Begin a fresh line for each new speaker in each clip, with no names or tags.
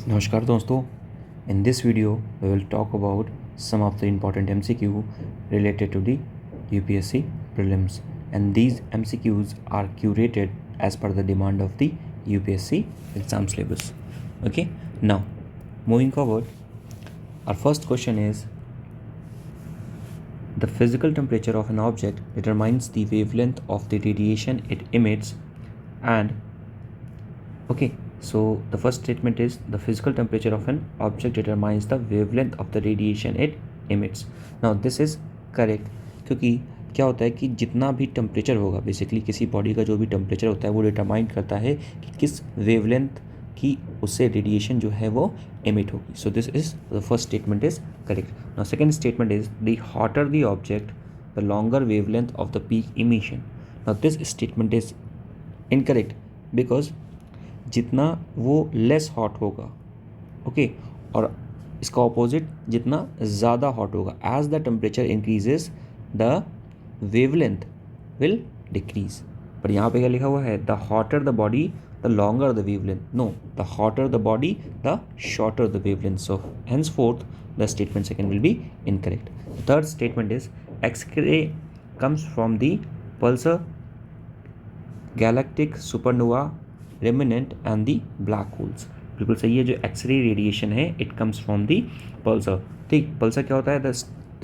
नमस्कार दोस्तों, in this video we will talk about some of the important MCQ related to the UPSC prelims, and these MCQs are curated as per the demand of the UPSC exam syllabus. Okay, now moving forward, our first question is: the physical temperature of an object determines the wavelength of the radiation it emits. And okay, so the first statement is the physical temperature of an object determines the wavelength of the radiation it emits. Now this is correct, क्योंकि क्या होता है कि जितना भी temperature होगा, basically किसी body का जो भी टेम्परेचर होता है वो डिटरमाइन करता है कि किस वेवलेंथ की उससे रेडिएशन जो है वो एमिट होगी. सो this is the first statement is correct. Now second statement is the hotter the object the longer wavelength of the peak emission. Now this statement is incorrect because जितना वो less hot होगा, okay, और इसका opposite जितना ज़्यादा hot होगा, as the temperature increases the wavelength will decrease. पर यहाँ पे क्या लिखा हुआ है? The hotter the body the longer the wavelength. No, the hotter the body the shorter the wavelength. So henceforth the statement second will be incorrect. The third statement is X-ray comes from the pulsar, galactic supernova, remnant and the black holes. बिल्कुल सही है. जो X-ray radiation है it comes from the pulsar. ठीक, pulsar क्या होता है? The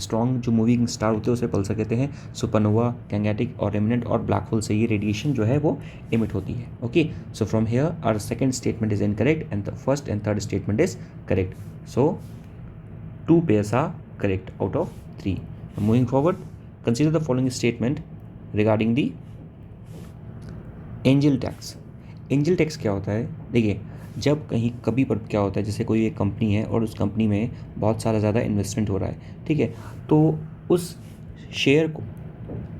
strong जो मूविंग स्टार होते हैं उसे पल्सर कहते हैं. सुपरनोवा, गैलेक्टिक और रेमिनेंट और ब्लैक होल से ये रेडिएशन जो है वो इमिट होती है. Okay, so from here our second statement is incorrect and the first and third statement is correct. So 2 pairs are correct out of 3. Moving forward, consider the following statement regarding the angel tax. Angel tax क्या होता है? देखिए, जब कहीं कभी पर क्या होता है, जैसे कोई एक कंपनी है और उस कंपनी में बहुत सारा ज़्यादा इन्वेस्टमेंट हो रहा है, ठीक है, तो उस शेयर को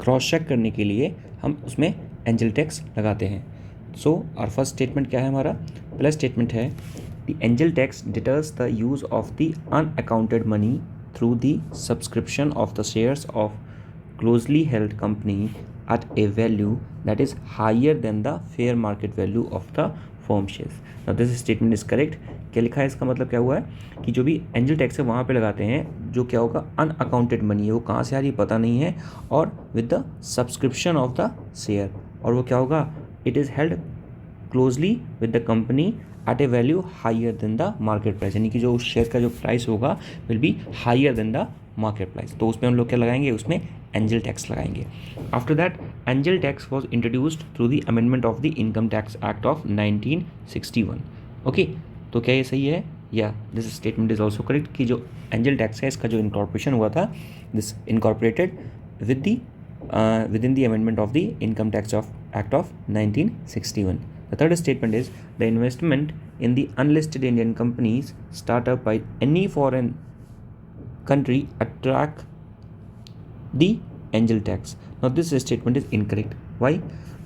क्रॉस चेक करने के लिए हम उसमें एंजल टैक्स लगाते हैं. सो आवर फर्स्ट स्टेटमेंट क्या है? हमारा पहला स्टेटमेंट है the angel tax deters the use of the unaccounted money through the subscription of the shares of closely held company at a value that is higher than the fair market value of the firm shares. Now this statement is correct. क्या लिखा है? इसका मतलब क्या हुआ है कि जो भी एंजल टैक्स है वहाँ पे लगाते हैं, जो क्या होगा? अनअकाउंटेड मनी है, वो कहाँ से आ रही है पता नहीं है, और with the subscription of the share, और वो क्या होगा? It is held closely with the company at a value higher than the market price, यानी कि जो उस शेयर का जो प्राइस होगा will be higher than the market price. तो उसमें हम लोग क्या लगाएंगे? उसमें एंजल टैक्स लगाएंगे. After that angel tax was introduced through the amendment of the income tax act of 1961. Okay, तो क्या ये सही है? या this statement is also correct कि जो एंजल टैक्स है इसका जो इनकॉर्पोरेशन हुआ था, this incorporated with the within the amendment of the income tax of act of 1961. The third statement is the investment in the unlisted Indian companies start up by any foreign country attract the angel tax. Now this statement is incorrect. Why?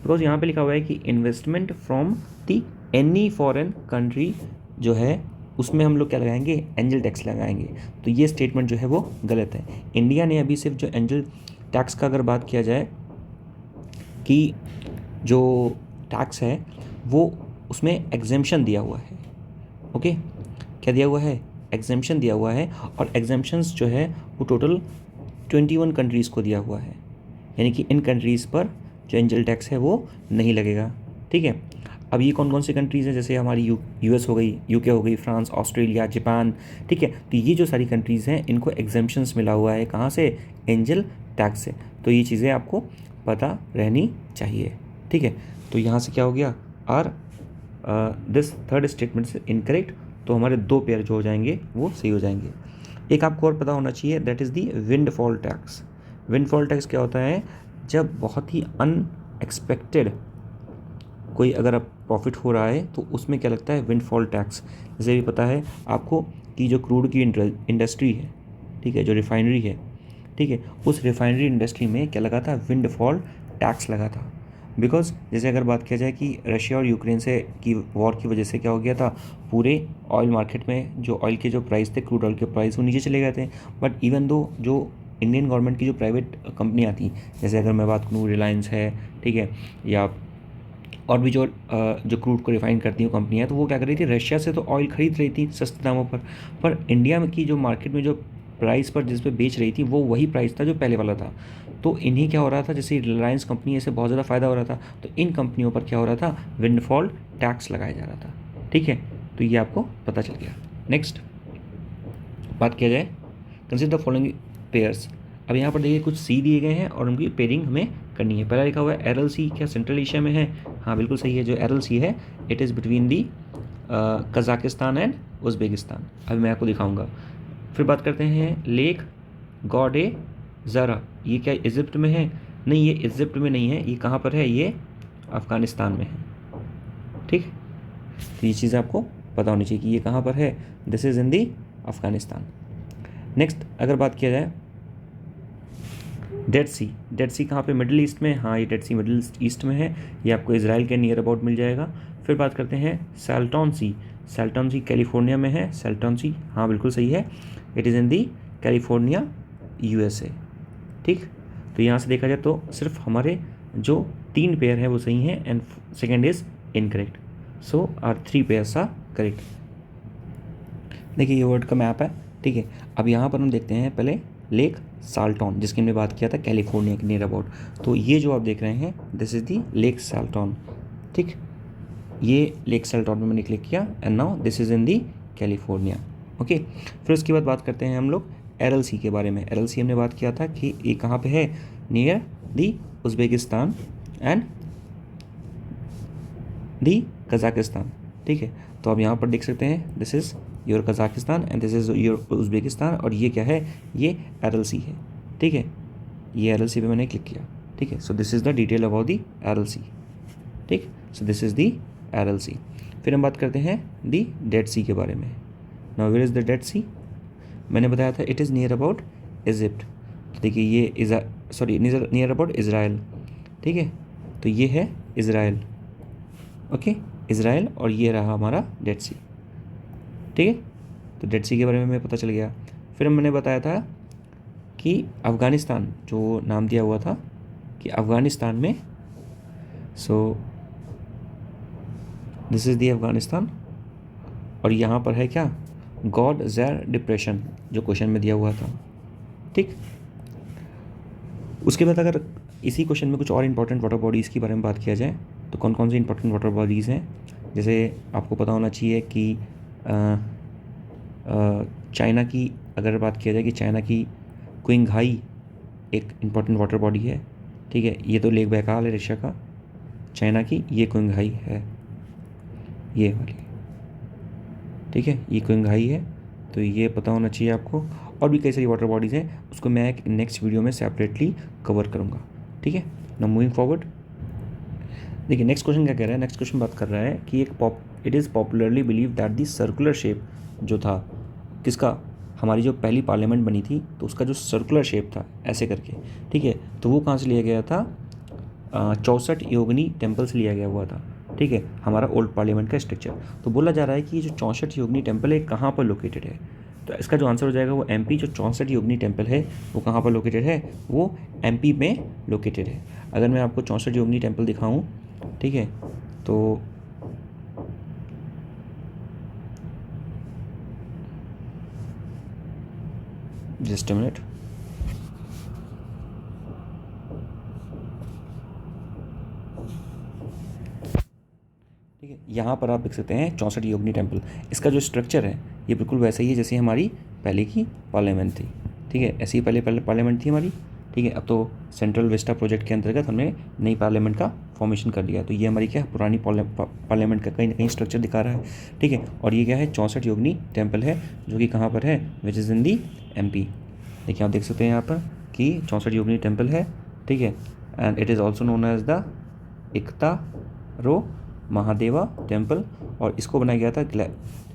Because यहाँ पे लिखा हुआ है कि investment from the any foreign country जो है उसमें हम लोग क्या लगाएंगे? एंजल टैक्स लगाएंगे. तो ये स्टेटमेंट जो है वो गलत है. इंडिया ने अभी सिर्फ जो एंजल टैक्स का अगर बात किया जाए कि जो टैक्स है वो उसमें एग्जेम्पशन दिया हुआ है. ओके, क्या दिया हुआ है? एग्जेम्पशन दिया हुआ है, और एग्जेम्पशंस जो है वो टोटल 21 कंट्रीज़ को दिया हुआ है, यानी कि इन कंट्रीज़ पर जो एंजल टैक्स है वो नहीं लगेगा. ठीक है, अब ये कौन कौन सी कंट्रीज़ हैं? जैसे हमारी यूएस हो गई, यूके हो गई, फ्रांस, ऑस्ट्रेलिया, जापान. ठीक है, तो ये जो सारी कंट्रीज़ हैं इनको एग्जेम्पशंस मिला हुआ है. कहाँ से? एंजल टैक्स से. तो ये चीज़ें आपको पता रहनी चाहिए. ठीक है, तो यहाँ से क्या हो गया? आर दिस थर्ड स्टेटमेंट से इनकरेक्ट. तो हमारे 2 पेयर जो हो जाएंगे वो सही हो जाएंगे. एक आपको और पता होना चाहिए, that is the windfall tax. Windfall tax क्या होता है? जब बहुत ही अनएक्सपेक्टेड कोई अगर आप प्रॉफिट हो रहा है तो उसमें क्या लगता है? Windfall tax. जैसे भी पता है आपको कि जो क्रूड की इंडस्ट्री है, ठीक है, जो रिफाइनरी है, ठीक है, उस रिफाइनरी इंडस्ट्री में क्या लगा था? विंडफॉल टैक्स लगा था. बिकॉज जैसे अगर बात किया जाए कि रशिया और यूक्रेन से की वॉर की वजह से क्या हो गया था? पूरे ऑयल मार्केट में जो ऑयल के जो प्राइस थे, क्रूड ऑयल के प्राइस, वो नीचे चले गए थे. बट इवन दो जो इंडियन गवर्नमेंट की जो प्राइवेट कंपनियाँ थी, जैसे अगर मैं बात करूँ रिलायंस है, ठीक है, या और भी जो क्रूड को रिफाइन करती हैं कंपनियाँ, तो वो क्या कर रही थी, रशिया से तो ऑयल खरीद रही थी सस्ते दामों पर इंडिया में की जो मार्केट में जो प्राइस पर जिस पे बेच रही थी वो वही प्राइस था जो पहले वाला था। तो इन्हें क्या हो रहा था, जैसे रिलायंस कंपनी, ऐसे बहुत ज़्यादा फ़ायदा हो रहा था, तो इन कंपनियों पर क्या हो रहा था, विंडफॉल टैक्स लगाया जा रहा था। ठीक है, तो ये आपको पता चल गया। नेक्स्ट बात किया जाए, कंसिडर द फॉलोइंग पेयर्स। अब यहाँ पर देखिए कुछ सी दिए गए हैं और उनकी पेयरिंग हमें करनी है। पहला लिखा हुआ है एरएलसी, क्या सेंट्रल एशिया में है? हाँ बिल्कुल सही है, जो एरएलसी है it is between the Kazakhstan and Uzbekistan. अभी मैं आपको दिखाऊंगा। फिर बात करते हैं लेक गॉडे ज़रा, ये क्या इजिप्ट में है? नहीं, ये इजिप्ट में नहीं है, ये कहाँ पर है, ये अफ़गानिस्तान में है। ठीक, तो ये चीज़ आपको पता होनी चाहिए कि ये कहाँ पर है, this is in the Afghanistan. Next अगर बात किया जाए डेड सी, डेड सी कहाँ पे, मिडिल ईस्ट में। हाँ, ये डेड सी मिडिल ईस्ट में है, ये आपको इसराइल के नियर अबाउट मिल जाएगा। फिर बात करते हैं सैल्टॉन सी, सैल्टॉन सी कैलिफोर्निया में है, सैल्टॉन सी, हाँ बिल्कुल सही है, it is in the California USA. ठीक, तो यहाँ से देखा जाए तो सिर्फ हमारे जो 3 पेयर हैं वो सही हैं and second is incorrect, so are 3 pairs are correct. देखिए ये वर्ड का मैप है। ठीक है, अब यहाँ पर हम देखते हैं पहले लेक साल्टॉन, जिसकी हमने बात किया था कैलिफोर्निया के नियर अबाउट। तो ये जो आप देख रहे हैं दिस इज़ दी लेक साल्टॉन। ठीक, ये लेक साल्टॉन में मैंने क्लिक किया and now this is in the California. Okay, फिर उसके बाद बात करते हैं हम लोग एरएलसी के बारे में। एरएलसी हमने बात किया था कि ये कहाँ पे है, near the Uzbekistan and the Kazakhstan. ठीक है, तो आप यहाँ पर देख सकते हैं this is your Kazakhstan and this is your Uzbekistan, और ये क्या है, ये एरएलसी है। ठीक है, ये एरएलसी पे मैंने क्लिक किया। ठीक है, so this is the detail about the एरएलसी। ठीक, सो दिस इज़ दी एरएलसी। फिर हम बात करते हैं दी डेड सी के बारे में। Now where is the Dead Sea? मैंने बताया था it is near about Egypt. तो देखिए ये सॉरी नियर अबाउट इसराइल। ठीक है, तो ये है इसराइल। ओके, इसराइल, और ये रहा हमारा डेड सी। ठीक है, तो डेड सी के बारे में हमें पता चल गया। फिर मैंने बताया था कि अफ़गानिस्तान जो नाम दिया हुआ था कि अफ़गानिस्तान में, सो दिस इज़ दी अफ़गानिस्तान, और यहाँ पर है क्या, गॉड ज़ैर डिप्रेशन, जो क्वेश्चन में दिया हुआ था। ठीक, उसके बाद अगर इसी क्वेश्चन में कुछ और इंपॉर्टेंट वाटर बॉडीज़ के बारे में बात किया जाए तो कौन कौन सी इंपॉर्टेंट वाटर बॉडीज़ हैं, जैसे आपको पता होना चाहिए कि चाइना की अगर बात किया जाए कि चाइना की क्विंघाई एक इम्पॉर्टेंट वाटर बॉडी है। ठीक है, ये तो लेक बैकाल है रशिया का, चाइना की ये क्विंघाई है, ये वाली। ठीक है, ये क्विंघाई है, तो ये पता होना चाहिए आपको। और भी कई सारी वाटर बॉडीज़ हैं, उसको मैं एक नेक्स्ट वीडियो में सेपरेटली कवर करूँगा। ठीक है, नाउ मूविंग फॉरवर्ड। देखिए नेक्स्ट क्वेश्चन क्या कह रहा है, नेक्स्ट क्वेश्चन बात कर रहा है कि it is popularly believe that the circular shape जो था किसका, हमारी जो पहली पार्लियामेंट बनी थी तो उसका जो सर्कुलर शेप था ऐसे करके। ठीक है, तो वो कहाँ से लिया गया था, 64 योगिनी टेम्पल से लिया गया हुआ था। ठीक है, हमारा ओल्ड पार्लियामेंट का स्ट्रक्चर। तो बोला जा रहा है कि ये जो 64 योगिनी टेम्पल है कहाँ पर लोकेटेड है, तो इसका जो आंसर हो जाएगा वो एमपी। जो 64 योगिनी टेम्पल है वो कहाँ पर लोकेटेड है, वो एमपी में लोकेटेड है। अगर मैं आपको 64 योगिनी टेम्पल दिखाऊँ, ठीक है, तो जस्ट अ मिनट। ठीक है, यहाँ पर आप देख सकते हैं 64 योगिनी टेम्पल। इसका जो स्ट्रक्चर है ये बिल्कुल वैसा ही है जैसे हमारी पहले की पार्लियामेंट थी। ठीक है, ऐसी ही पहले पार्लियामेंट थी हमारी। ठीक है, अब तो सेंट्रल विस्टा प्रोजेक्ट के अंतर्गत हमने नई पार्लियामेंट का फॉर्मेशन कर लिया। तो ये हमारी क्या पुरानी पार्लियामेंट का कहीं ना कहीं स्ट्रक्चर दिखा रहा है। ठीक है, और ये क्या है, 64 योगिनी टेम्पल है जो कि कहाँ पर है, which is in the MP. देखिए आप देख सकते हैं यहाँ पर कि 64 योगिनी टेम्पल है। ठीक है, and it is also known as the Ekataro Mahadeva temple, और इसको बनाया गया था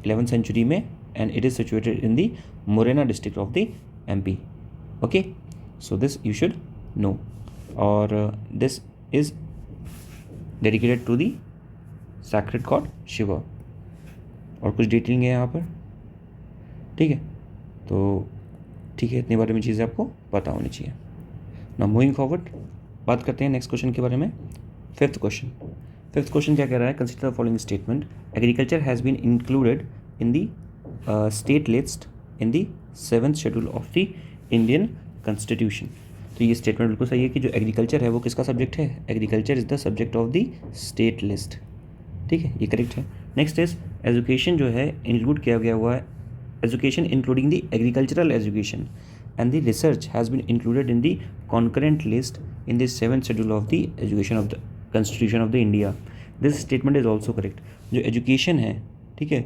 11th सेंचुरी में, and it is situated in the Morena district of the MP. Okay, so this you should know, और this is dedicated to the sacred god Shiva, और कुछ detailing है यहाँ पर। ठीक है, तो ठीक है, इतने बारे में चीज़ें आपको पता होनी चाहिए। नाउ मूविंग फॉरवर्ड, बात करते हैं नेक्स्ट क्वेश्चन के बारे में। 5th क्वेश्चन, फिफ्थ क्वेश्चन क्या कह रहा है, consider the following statement, agriculture has been included in the state list in the 7th schedule of the Indian constitution. तो ये स्टेटमेंट बिल्कुल सही है कि जो एग्रीकल्चर है वो किसका सब्जेक्ट है, agriculture is the subject of the state list. ठीक है, ये करेक्ट है। नेक्स्ट इज एजुकेशन जो है इंक्लूड किया गया हुआ है, education including the agricultural education and the research has been included in the concurrent list in the 7th schedule of the education of the constitution of the India. This statement is also correct. जो education है, ठीक है,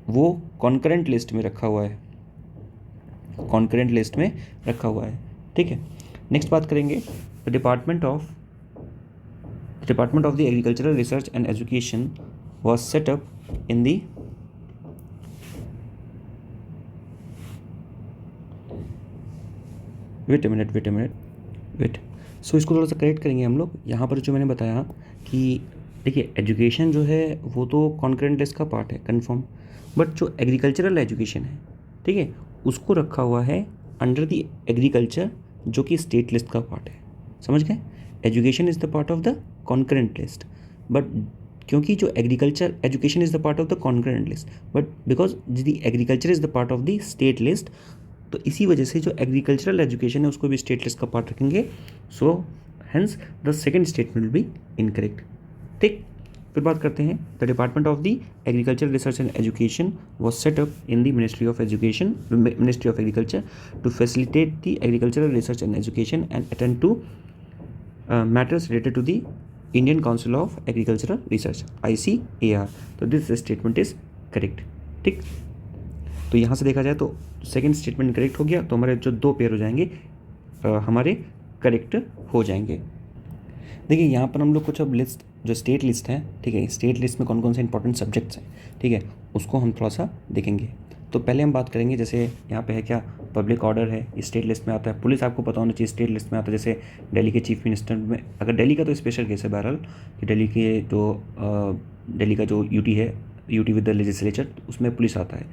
वो concurrent list में रखा हुआ है, concurrent list में रखा हुआ है। ठीक है, नेक्स्ट बात करेंगे the department of the agricultural research and education was set up in the wait a minute. So इसको थोड़ा सा करेक्ट करेंगे हम लोग। यहाँ पर जो मैंने बताया कि देखिए एजुकेशन जो है वो तो कॉन्करेंट लिस्ट का पार्ट है कन्फर्म, बट जो एग्रीकल्चरल एजुकेशन है, ठीक है, उसको रखा हुआ है अंडर द एग्रीकल्चर, जो कि स्टेट लिस्ट का पार्ट है। समझ गए, education is the part of the concurrent list, but क्योंकि जो agriculture education is the part of the concurrent list, but because the agriculture is the part of the state list, तो इसी वजह से जो एग्रीकल्चरल एजुकेशन है उसको भी स्टेट लिस्ट का पार्ट रखेंगे। So hence the second statement will be incorrect. ठीक, फिर बात करते हैं the department of the agriculture research and education was set up in the ministry of education, ministry of agriculture to facilitate the agricultural research and education and attend to matters related to the Indian council of agricultural research ICAR। तो this statement is correct. ठीक, तो यहाँ से देखा जाए तो second statement correct हो गया, तो हमारे जो दो पेयर हो जाएंगे हमारे करेक्ट हो जाएंगे। देखिए यहाँ पर हम लोग कुछ अब लिस्ट जो स्टेट लिस्ट है, ठीक है, स्टेट लिस्ट में कौन कौन से इंपॉर्टेंट सब्जेक्ट्स हैं, ठीक है, उसको हम थोड़ा सा देखेंगे। तो पहले हम बात करेंगे, जैसे यहाँ पे है क्या, पब्लिक ऑर्डर है, स्टेट लिस्ट में आता है। पुलिस आपको पता होना चाहिए स्टेट लिस्ट में आता है। जैसे दिल्ली के चीफ मिनिस्टर में, अगर दिल्ली का तो स्पेशल केस है बहरहाल, कि दिल्ली का जो यूटी है, यूटी विद द लेजिस्लेचर, उसमें पुलिस आता है,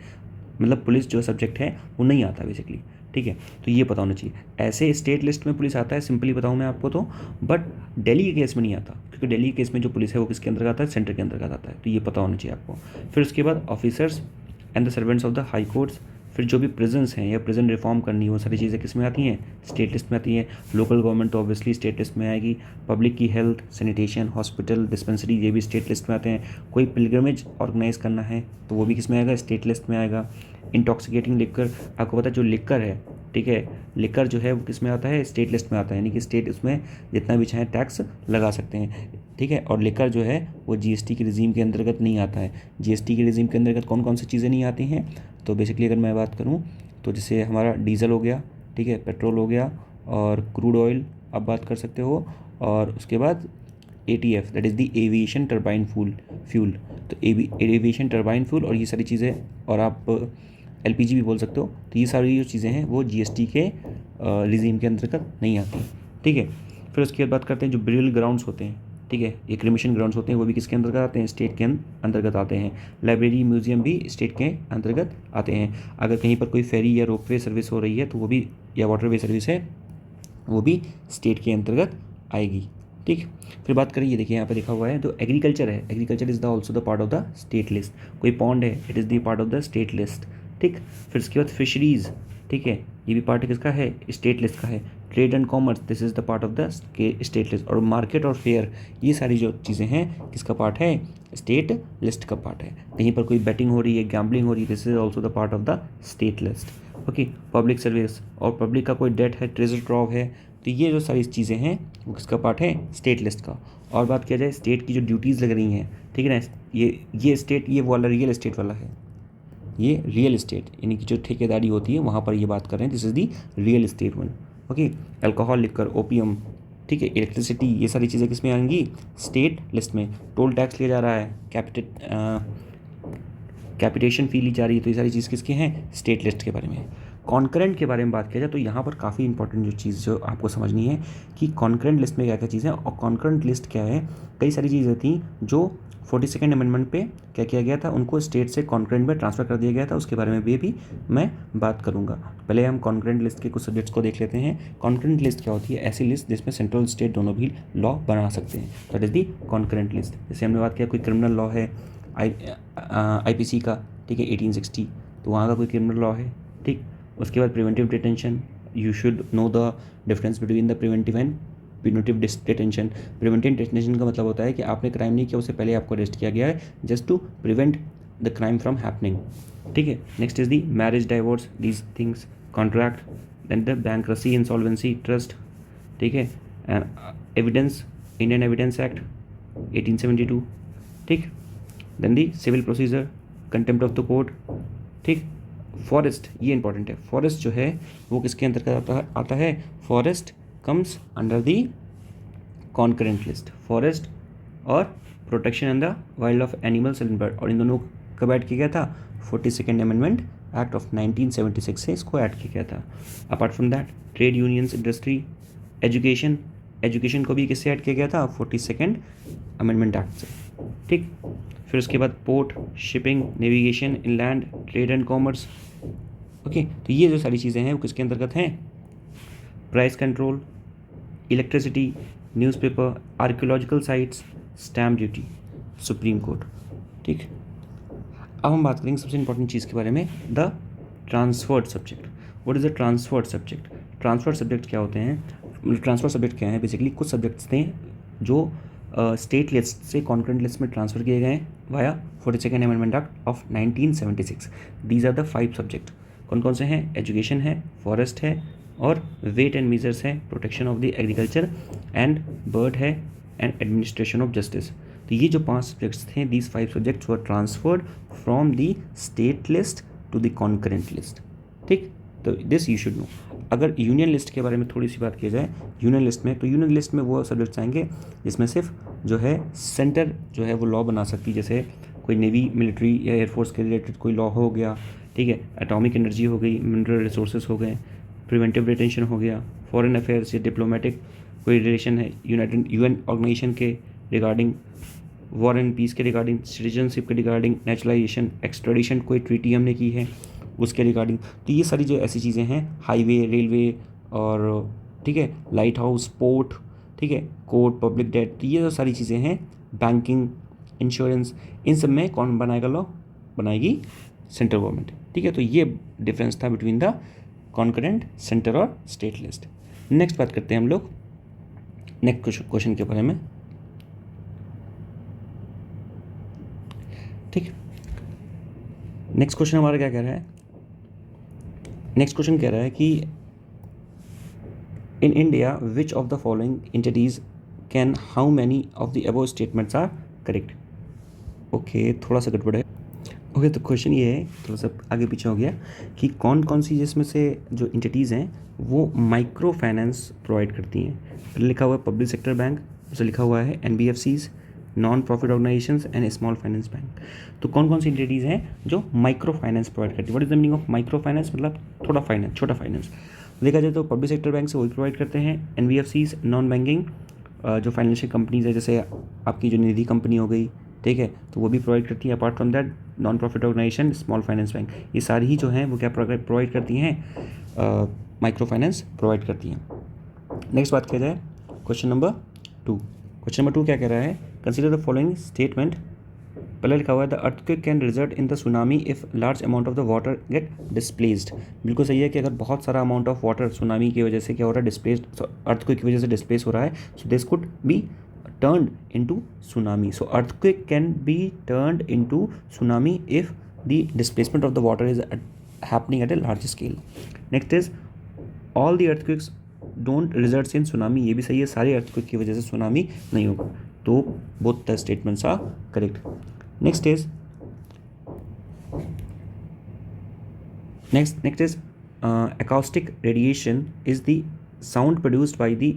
मतलब पुलिस जो सब्जेक्ट है वो नहीं आता बेसिकली। ठीक है, तो ये पता होना चाहिए। ऐसे स्टेट लिस्ट में पुलिस आता है, सिंपली बताऊँ मैं आपको तो, बट दिल्ली के केस में नहीं आता, क्योंकि दिल्ली के केस में जो पुलिस है वो किसके अंतर्गत आता है, सेंटर के अंतर्गत आता है। तो ये पता होना चाहिए आपको। फिर उसके बाद officers and the servants of the high courts, फिर जो भी प्रिजन्स हैं या प्रिजन रिफॉर्म करनी है, वो सारी चीज़ें किस में आती हैं, स्टेट लिस्ट में आती हैं। लोकल गवर्नमेंट तो ऑब्वियसली स्टेट लिस्ट में आएगी। पब्लिक की हेल्थ, सैनिटेशन, हॉस्पिटल, डिस्पेंसरी, ये भी स्टेट लिस्ट में आते हैं। कोई पिलग्रमेज ऑर्गेनाइज करना है तो वो भी किस में आएगा, स्टेट लिस्ट में आएगा। इंटॉक्सिकेटिंग लिक्कर, आपको पता है जो लिक्कर है, ठीक है, लिक्कर जो है वो किस में आता है, स्टेट लिस्ट में आता है, यानी कि स्टेट उसमें जितना भी चाहे टैक्स लगा सकते हैं। ठीक है, और लिक्कर जो है वो GST के रिजीम के अंतर्गत नहीं आता है। GST के रिजीम के अंतर्गत कौन कौन सी चीज़ें नहीं आती हैं, तो बेसिकली अगर मैं बात करूं तो जैसे हमारा डीजल हो गया, ठीक है, पेट्रोल हो गया, और क्रूड ऑयल आप बात कर सकते हो, और उसके बाद ATF, that is the aviation turbine fuel. तो एविएशन टर्बाइन फ्यूल और ये सारी चीज़ें, और आप LPG भी बोल सकते हो। तो ये सारी जो चीज़ें हैं वो GST के रिजीम के अंतर्गत नहीं आती। ठीक है, फिर उसके बाद बात करते हैं जो ब्रियल ग्राउंड्स होते हैं, ठीक है, ये क्रिमिशन ग्राउंड्स होते हैं, वो भी किसके अंतर्गत आते हैं, स्टेट के अंतर्गत आते हैं। लाइब्रेरी, म्यूजियम भी स्टेट के अंतर्गत आते हैं। अगर कहीं पर कोई फेरी या रोपवे सर्विस हो रही है तो वो भी, या वाटरवे सर्विस है, वो भी स्टेट के अंतर्गत आएगी। ठीक, फिर बात करें, ये देखिए यहाँ पे लिखा हुआ है, तो एग्रीकल्चर है, agriculture is the also the part of the state list. कोई पॉन्ड है, it is the part of the state list. ठीक, फिर उसके बाद फिशरीज़, ठीक है, ये भी पार्ट किसका है, स्टेट लिस्ट का है। Trade and commerce, this is the part of the state list. और मार्केट और फेयर, ये सारी जो चीज़ें हैं किसका पार्ट है, स्टेट लिस्ट का पार्ट है। कहीं पर कोई बैटिंग हो रही है, गैम्बलिंग हो रही है, this is also the part of the state list. Okay, public service और पब्लिक का कोई डेट है, ट्रेजर ट्रॉव है, तो ये जो सारी चीज़ें हैं वो किसका पार्ट है, स्टेट लिस्ट का। और बात किया जाए स्टेट की जो ड्यूटीज़ लग रही हैं, ठीक है ना, ये स्टेट, ये वाला रियल एस्टेट वाला है, ये रियल एस्टेट यानी कि जो ठेकेदारी होती है वहाँ पर ये बात कर रहे हैं, this is the real estate one. Okay, alcohol, liquor, opium, ठीक है, इलेक्ट्रिसिटी, ये सारी चीज़ें किस में आएंगी, स्टेट लिस्ट में। टोल टैक्स लिया जा रहा है, कैपिटेशन फ़ी ली जा रही है, तो ये सारी चीज़ किसकी हैं, स्टेट लिस्ट के बारे में। कॉन्करेंट के बारे में बात किया जाए तो यहाँ पर काफ़ी इंपॉर्टेंट जो चीज़ जो आपको समझनी है कि कॉन्करेंट लिस्ट में क्या क्या चीज़ें हैं, और कॉन्करेंट लिस्ट क्या है। कई सारी चीज़ें थी जो 42nd अमेंडमेंट पे क्या किया गया था, उनको स्टेट से कॉन्करेंट में ट्रांसफ़र कर दिया गया था, उसके बारे में भी मैं बात करूँगा। पहले हम कॉन्करेंट लिस्ट के कुछ सब्जेक्ट्स को देख लेते हैं। कॉन्करेंट लिस्ट क्या होती है, ऐसी लिस्ट जिसमें सेंट्रल स्टेट दोनों भी लॉ बना सकते हैं, that is the concurrent list. जैसे हमने बात किया कोई क्रिमिनल लॉ है IPC का, ठीक है, 1860, तो वहाँ का कोई क्रिमिनल लॉ है, ठीक। उसके बाद preventive detention, you should know the difference between the preventive and punitive detention. Preventive detention का मतलब होता है कि आपने क्राइम नहीं किया, उससे पहले आपको अरेस्ट किया गया है, just to prevent the crime from happening, ठीक है। Next is the marriage, divorce, these things, contract, then the bankruptcy, insolvency, trust, ठीक है, एविडेंस, इंडियन एविडेंस एक्ट 1872, ठीक। Then the civil procedure, contempt of the court, ठीक। Forest, ये important है, forest जो है वो किसके अंतर्गत आता है, forest comes under the concurrent list. Forest और protection and the wild of animals and bird, और इन दोनों कब ऐड किया गया था, 42nd अमेंडमेंट एक्ट ऑफ 1976 से इसको ऐड किया गया था। Apart from that trade unions, industry, education, education को भी किससे ऐड किया गया था, 42nd अमेंडमेंट एक्ट से, ठीक। फिर उसके बाद port, shipping, navigation, inland, trade and commerce, okay. तो ये जो सारी चीज़ें हैं वो किसके अंतर्गत हैं, price control, electricity, newspaper, archaeological sites, stamp duty, supreme court, ठीक। अब हम बात करेंगे सबसे इंपॉर्टेंट चीज़ के बारे में, the transferred subject. What is the transferred subject? Transferred subject क्या होते हैं, ट्रांसफर सब्जेक्ट क्या है, बेसिकली कुछ सब्जेक्ट्स थे जो स्टेट लिस्ट से कॉन्करेंट लिस्ट में ट्रांसफ़र किए गए via 42nd amendment act of 1976। These are the 5 subject. कौन कौन से हैं, एजुकेशन है, फॉरेस्ट है, और वेट एंड मीजर्स है, protection of the agriculture and bird है, एंड एडमिनिस्ट्रेशन ऑफ जस्टिस। तो ये जो 5 सब्जेक्ट्स थे, these 5 subjects were transferred from the state list to the concurrent list, ठीक। तो दिस यू शुड नो। अगर यूनियन लिस्ट के बारे में थोड़ी सी बात की जाए, यूनियन लिस्ट में, तो यूनियन लिस्ट में वो सब्जेक्ट्स आएंगे जिसमें सिर्फ जो है सेंटर जो है वो लॉ बना सकती है, जैसे कोई नेवी, मिलिट्री या एयरफोर्स के रिलेटेड कोई लॉ हो गया, ठीक है, एटॉमिक एनर्जी हो गई, मिनरल रिसोर्सेज हो गए, प्रिवेंटिव डिटेंशन हो गया, फॉरेन अफेयर्स या डिप्लोमेटिक कोई रिलेशन है UN ऑर्गेनाइजेशन के रिगार्डिंग, वॉर एंड पीस के रिगार्डिंग, सिटीजनशिप के रिगार्डिंग, नेचुरलाइजेशन, एक्सट्रेडिशन कोई ट्रीटी हमने की है उसके रिगार्डिंग। तो ये सारी जो ऐसी चीज़ें हैं, हाईवे, रेलवे, और ठीक है, लाइट हाउस, पोर्ट, ठीक है, कोर्ट, पब्लिक डेट, तो ये जो सारी चीज़ें हैं, बैंकिंग, इंश्योरेंस, इन सब में कौन बनाएगा लॉ, बनाएगी सेंट्रल गवर्नमेंट, ठीक है। तो ये डिफरेंस था बिटवीन द कॉन्करेंट, सेंटर और स्टेट लिस्ट। नेक्स्ट बात करते हैं हम लोग नेक्स्ट क्वेश्चन के बारे में, ठीक। नेक्स्ट क्वेश्चन हमारा क्या कह रहा है, नेक्स्ट क्वेश्चन कह रहा है कि in India which of the following entities can, how many of the above statements are correct. Okay, थोड़ा सा गड़बड़ है। ओके, तो क्वेश्चन ये है, थोड़ा सा आगे पीछे हो गया, कि कौन कौन सी जिसमें से जो एंटिटीज़ हैं वो माइक्रो फाइनेंस प्रोवाइड करती हैं। पहले लिखा हुआ है पब्लिक सेक्टर बैंक, उसे लिखा हुआ है NBFCs, non profit organisations and small finance bank. तो कौन कौन सी एंटिटीज़ हैं जो माइक्रो फाइनेंस प्रोवाइड करती है। What is the meaning of micro finance, मतलब थोड़ा फाइनेंस, छोटा फाइनेंस। देखा जाए तो पब्लिक सेक्टर बैंक से वही प्रोवाइड करते हैं, NBFCs, नॉन बैंकिंग जो फाइनेंशियल कंपनीज है, जैसे आपकी जो निधि कंपनी हो गई, ठीक है, तो वो भी प्रोवाइड करती है। Apart from that non profit organization, small finance bank, ये सारी ही जो हैं वो क्या प्रोवाइड करती हैं, माइक्रो फाइनेंस प्रोवाइड करती हैं। नेक्स्ट बात किया जाए क्वेश्चन नंबर 2। क्वेश्चन नंबर 2 क्या कह रहा है, कंसिडर द फॉलोइंग स्टेटमेंट। पहले लिखा हुआ है the earthquake can result in the tsunami if large amount of the water get displaced. बिल्कुल सही है कि अगर बहुत सारा अमाउंट ऑफ वाटर सुनामी की वजह से क्या हो रहा है, डिस्प्लेस्ड, अर्थक्वेक की वजह से डिस्प्लेस हो रहा है, so this could be turned into tsunami. So earthquake can be turned into tsunami if the displacement of the water is happening at a large scale. Next is all the earthquakes don't result in tsunami. ये भी सही है, सारे earthquake की वजह से tsunami नहीं होगा। तो both the statements are correct. Next is acoustic radiation is the sound produced by the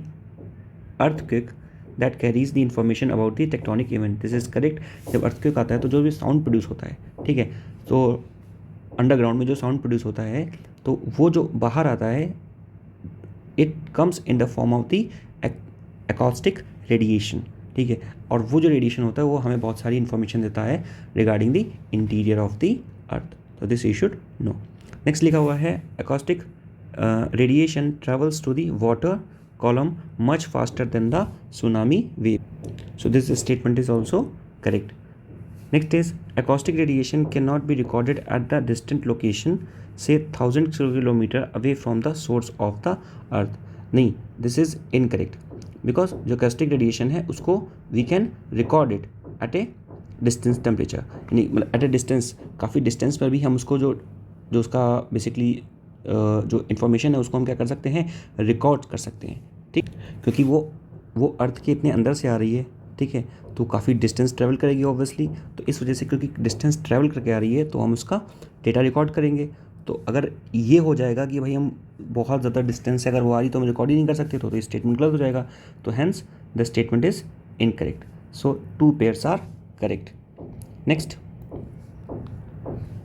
earthquake that carries the information about the tectonic event. This is correct. जब अर्थक्वेक आता है तो जो भी साउंड प्रोड्यूस होता है, ठीक है, तो अंडरग्राउंड में जो साउंड प्रोड्यूस होता है तो वो जो बाहर आता है, it comes in the form of the acoustic radiation, ठीक है, और वो जो रेडिएशन होता है वो हमें बहुत सारी इन्फॉर्मेशन देता है regarding the interior of the earth, तो this you should know. Next लिखा हुआ है acoustic radiation travels to the water column much faster than the tsunami wave, so this statement is also correct. Next is acoustic radiation cannot be recorded at the distant location say 1000 kilometre away from the source of the earth, नहीं, this is incorrect because जो acoustic radiation है उसको we can record it at a distance temperature, यानी मतलब at a distance, काफ़ी distance पर भी हम उसको जो उसका बेसिकली जो इन्फॉर्मेशन है उसको हम क्या कर सकते हैं, रिकॉर्ड कर सकते हैं, ठीक, क्योंकि वो अर्थ के इतने अंदर से आ रही है, ठीक है, तो काफ़ी डिस्टेंस ट्रैवल करेगी ऑब्वियसली, तो इस वजह से क्योंकि डिस्टेंस ट्रैवल करके आ रही है तो हम उसका डेटा रिकॉर्ड करेंगे। तो अगर ये हो जाएगा कि भाई हम बहुत ज़्यादा डिस्टेंस से अगर वो आ रही तो हम रिकॉर्ड ही नहीं कर सकते, तो स्टेटमेंट गलत हो जाएगा, तो hence the statement is incorrect, so 2 pairs are correct. Next,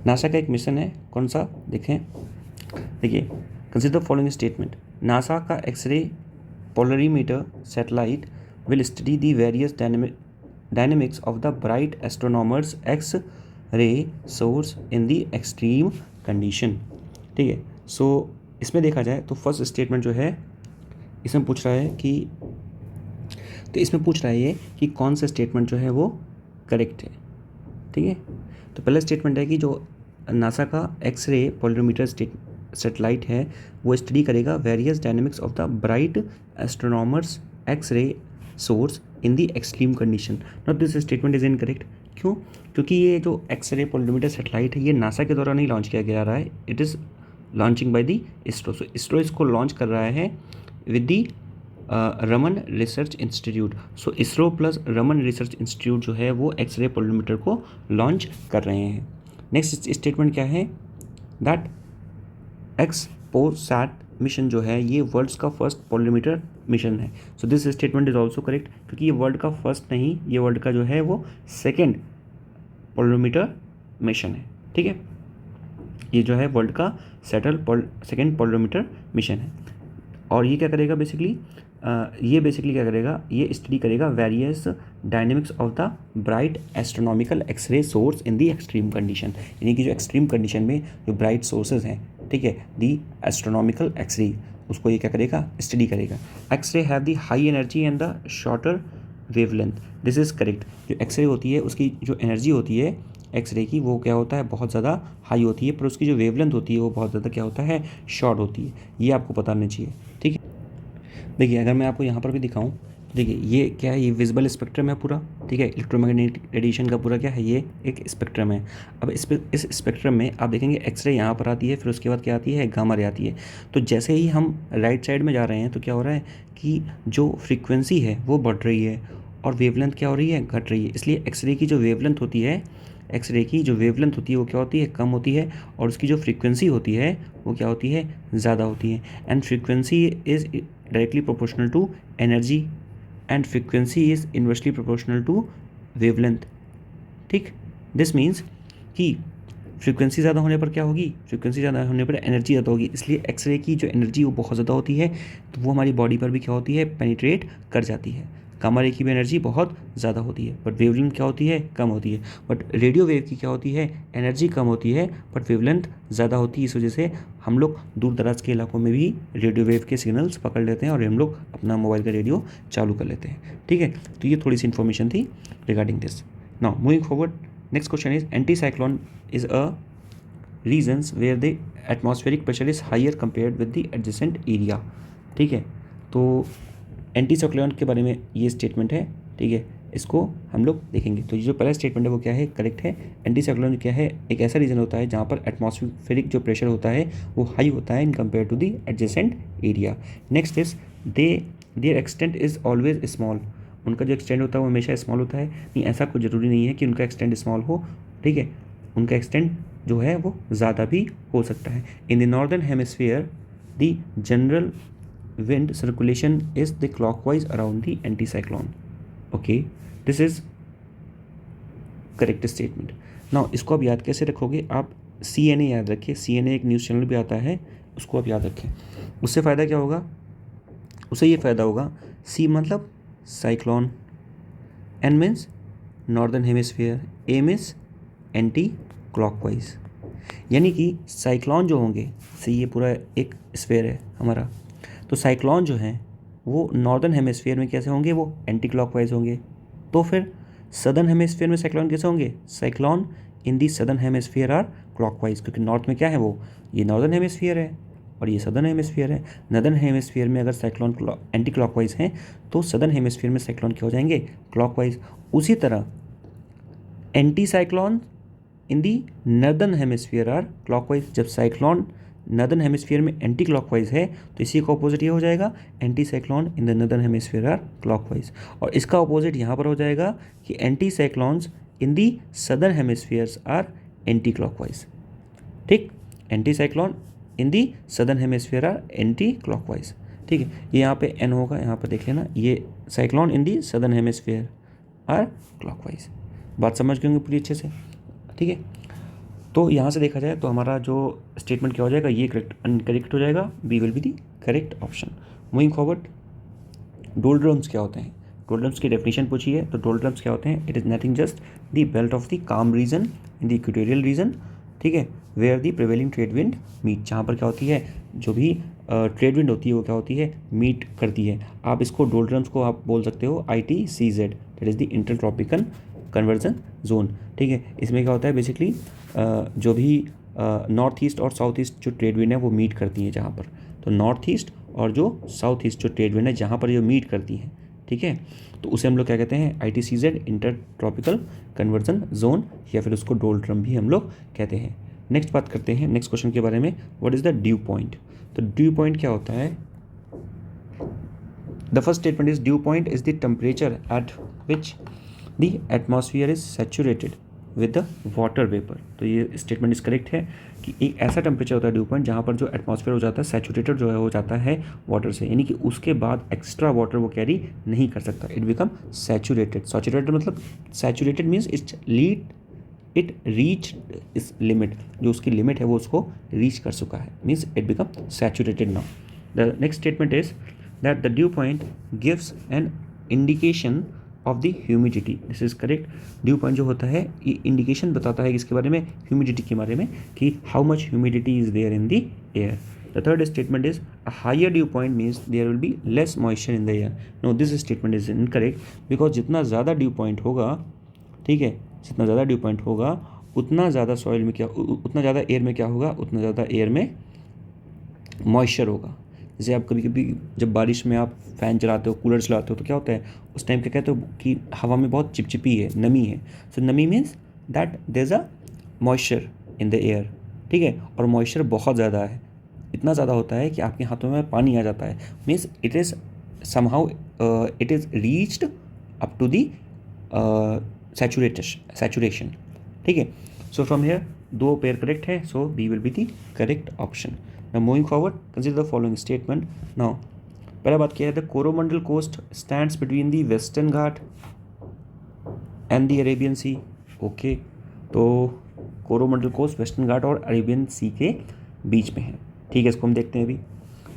NASA का एक मिशन है, कौन सा देखें, देखिए, consider the following statement, NASA का x ray polarimeter satellite will study the various dynamics of the bright astronomers x ray source in the extreme condition, ठीक है। सो इसमें देखा जाए तो फर्स्ट स्टेटमेंट जो है इसमें पूछ रहा है कि, तो इसमें पूछ रहा है ये कि कौन सा स्टेटमेंट जो है वो करेक्ट है, ठीक है। तो पहला स्टेटमेंट है कि जो नासा का एक्सरे पोलरीमीटर सैटेलाइट है वो स्टडी करेगा various dynamics of the bright astronomers X-ray source in the extreme condition. Not this statement is incorrect, क्यों? क्योंकि ये जो एक्स-रे पोलरीमीटर सैटेलाइट है ये नासा के द्वारा नहीं लॉन्च किया गया रहा है, it is launching by the ISRO. So ISRO इसको लॉन्च कर रहा है with the Raman Research Institute. So ISRO plus Raman Research Institute जो है वो एक्स-रे पोलरीमीटर को लॉन्च कर रहे हैं। नेक्स्ट स्टेटमेंट क्या है, दैट एक्सपोसैट मिशन जो है ये वर्ल्ड्स का फर्स्ट पोलरीमीटर मिशन है। So this statement is also correct, क्योंकि ये वर्ल्ड का फर्स्ट नहीं, ये वर्ल्ड का जो है वो सेकेंड पोलरीमीटर मिशन है, ठीक है। ये जो है वर्ल्ड का सेकेंड पोलरीमीटर मिशन है, और ये क्या करेगा बेसिकली, ये बेसिकली क्या करेगा, ये स्टडी करेगा various dynamics of the bright astronomical X-ray source in the extreme condition, यानी कि जो एक्सट्रीम कंडीशन में जो ब्राइट सोर्सेज हैं, ठीक है, दी एस्ट्रोनॉमिकल एक्सरे, उसको ये क्या करेगा, स्टडी करेगा। X-ray have the high energy and the shorter wavelength, this is correct. जो एक्सरे होती है उसकी जो एनर्जी होती है एक्सरे की वो क्या होता है, बहुत ज़्यादा हाई होती है, पर उसकी जो वेवलेंथ होती है वो बहुत ज़्यादा क्या होता है, शॉर्ट होती है, ये आपको पता होना चाहिए, ठीक है। देखिए अगर मैं आपको यहाँ पर भी दिखाऊँ, देखिए ये क्या है, ये विजिबल स्पेक्ट्रम है पूरा, ठीक है, इलेक्ट्रोमैग्नेटिक रेडिएशन का पूरा क्या है, ये एक स्पेक्ट्रम है। अब इस स्पेक्ट्रम में आप देखेंगे एक्सरे यहाँ पर आती है, फिर उसके बाद क्या आती है, गामा रे आती है। तो जैसे ही हम राइट साइड में जा रहे हैं तो क्या हो रहा है कि जो फ्रीक्वेंसी है वो बढ़ रही है और वेवलेंथ क्या हो रही है, घट रही है। इसलिए एक्सरे की जो वेवलेंथ होती है, एक्सरे की जो वेवलेंथ होती है वो क्या होती है, कम होती है, और उसकी जो फ्रीक्वेंसी होती है वो क्या होती है, ज़्यादा होती है। And frequency is directly proportional to energy and frequency is inversely proportional to wavelength, ठीक। दिस मीन्स कि फ्रीक्वेंसी ज़्यादा होने पर क्या होगी, फ्रीक्वेंसी ज़्यादा होने पर एनर्जी ज़्यादा होगी, इसलिए एक्सरे की जो एनर्जी वो बहुत ज़्यादा होती है, तो वो हमारी बॉडी पर भी क्या होती है, पेनिट्रेट कर जाती है। गामा रे की भी एनर्जी बहुत ज़्यादा होती है, बट वेवलेंथ क्या होती है, कम होती है। बट रेडियो वेव की क्या होती है, एनर्जी कम होती है बट वेवलेंथ ज़्यादा होती है। इस वजह से हम लोग दूर दराज के इलाकों में भी रेडियो वेव के सिग्नल्स पकड़ लेते हैं और हम लोग अपना मोबाइल का रेडियो चालू कर लेते हैं, ठीक है। तो ये थोड़ी सी इन्फॉर्मेशन थी regarding this. Now moving forward, next question is anti cyclone is a regions where the atmospheric pressure is higher compared with the adjacent area, ठीक है। तो एंटी साइक्लोन के बारे में ये स्टेटमेंट है, ठीक है, इसको हम लोग देखेंगे। तो ये जो पहला स्टेटमेंट है वो क्या है, करेक्ट है। एंटी साइक्लोन क्या है, एक ऐसा रीजन होता है जहाँ पर एटमॉस्फेरिक जो प्रेशर होता है वो हाई होता है in compare to the adjacent area. Next is their extent is always small, उनका जो एक्सटेंट होता है वो हमेशा स्मॉल होता है। नहीं, ऐसा कोई ज़रूरी नहीं है कि उनका एक्सटेंट स्मॉल हो, ठीक है, उनका एक्सटेंट जो है वो ज़्यादा भी हो सकता है। In the northern hemisphere the general wind circulation is the clockwise around the anticyclone, okay, this is correct statement. now इसको आप याद कैसे रखोगे, आप CNA याद रखिए, CNA एक न्यूज़ चैनल भी आता है, उसको आप याद रखें। उससे फ़ायदा क्या होगा, उससे ये फ़ायदा होगा, C मतलब cyclone, N means northern hemisphere, A means anti clockwise. यानी कि साइक्लोन जो होंगे, से ये पूरा एक स्फीयर है हमारा, तो साइक्लोन जो हैं वो नॉर्दर्न हेमिस्फीयर में कैसे होंगे, वो एंटी क्लॉकवाइज होंगे। तो फिर सदर्न हेमिस्फीयर में साइक्लोन कैसे होंगे, cyclone in the southern hemisphere are clockwise, क्योंकि नॉर्थ में क्या है, वो ये नॉर्दर्न हेमिस्फीयर है और ये सदर्न हेमिस्फीयर है। नदर्न हेमिस्फीयर में अगर साइक्लोन एंटी क्लॉकवाइज हैं तो सदर्न हेमिस्फीयर में साइक्लोन क्या हो जाएंगे, क्लॉकवाइज। उसी तरह anti cyclone in the northern hemisphere are clockwise. जब साइक्लोन नर्दर्न हेमिस्फीयर में एंटी क्लॉकवाइज है तो इसी का ऑपोजिट ये हो जाएगा, anti cyclone in the northern hemisphere are clockwise. और इसका ऑपोजिट यहाँ पर हो जाएगा कि anti cyclones in the southern hemispheres are anti clockwise. ठीक, anti cyclone in the southern hemisphere are anti clockwise. ठीक है, ये यहाँ पे एन होगा, यहाँ पर देख लेना, ये cyclone in the southern hemisphere are clockwise. बात समझ गए होंगे पूरी अच्छे से। ठीक है, तो यहाँ से देखा जाए तो हमारा जो स्टेटमेंट क्या हो जाएगा, ये करेक्ट हो जाएगा, B will be the correct option. Moving forward, doldrums क्या होते हैं, डोलड्रम्स की डेफिनेशन पूछी है तो डोलड्रम्स क्या होते हैं, it is nothing just the belt of the calm region in the equatorial region. ठीक है, where the prevailing trade wind meet, जहाँ पर क्या होती है, जो भी ट्रेड विंड होती है वो क्या होती है, मीट करती है। आप इसको डोलड्रम्स को आप बोल सकते हो ITCZ, that is the inter tropical conversion zone. ठीक है, इसमें क्या होता है बेसिकली, जो भी नॉर्थ ईस्ट और साउथ ईस्ट जो ट्रेड विंड है वो मीट करती हैं जहाँ पर, तो नॉर्थ ईस्ट और जो साउथ ईस्ट जो ट्रेड विंड है जहाँ पर ये मीट करती हैं। ठीक है, तो उसे हम लोग क्या कहते हैं, ITCZ, inter tropical conversion zone, या फिर उसको डोलड्रम भी हम लोग कहते हैं। नेक्स्ट बात करते हैं नेक्स्ट क्वेश्चन के बारे में, what is the due point. तो ड्यू पॉइंट क्या होता है, the first statement is due point is the temperature at which the atmosphere is saturated with the water vapour. तो ये स्टेटमेंट इज करेक्ट है कि एक ऐसा टेम्परेचर होता है ड्यू पॉइंट जहाँ पर जो एटमॉस्फेयर हो जाता है सैचुरेटेड जो है हो जाता है वाटर से, यानी कि उसके बाद एक्स्ट्रा वाटर वो कैरी नहीं कर सकता, इट बिकम सैचुरेटेड। सैचुरेटेड मतलब सैचुरेटेड मीन्स इट रीच इस लिमिट, जो उसकी लिमिट है वो उसको रीच कर चुका है, means it become saturated now. The next statement is that the due point gives an indication of the humidity, this is correct. Due point जो होता है ये इंडिकेशन बताता है किसके बारे में, ह्यूमिडिटी के बारे में, कि how much humidity is there in the air. The third statement is a higher dew point means there will be less moisture in the air. No, this statement is incorrect, because जितना ज़्यादा due point होगा, ठीक है, जितना ज़्यादा due point होगा उतना ज़्यादा सॉइल में क्या, उतना ज़्यादा एयर में क्या होगा, उतना ज़्यादा एयर में मॉइस्चर होगा। जैसे आप कभी कभी जब बारिश में आप फ़ैन चलाते हो, कूलर चलाते हो, तो क्या होता है उस टाइम क्या कहते हो कि हवा में बहुत चिपचिपी है, नमी है। सो नमी means that there is a moisture in the air. ठीक है, और मॉइस्चर बहुत ज़्यादा है, इतना ज़्यादा होता है कि आपके हाथों में पानी आ जाता है, means it is somehow it is reached up to the saturation. ठीक है, सो फ्रॉम हेयर दो पेयर करेक्ट है, so B will be the correct option. Now moving forward, consider the following statement. Now, पहला बात क्या है, the Coromandel coast stands between the Western Ghat and the Arabian Sea. Okay, तो Coromandel coast western घाट और Arabian सी के बीच में है। ठीक है, इसको हम देखते हैं अभी।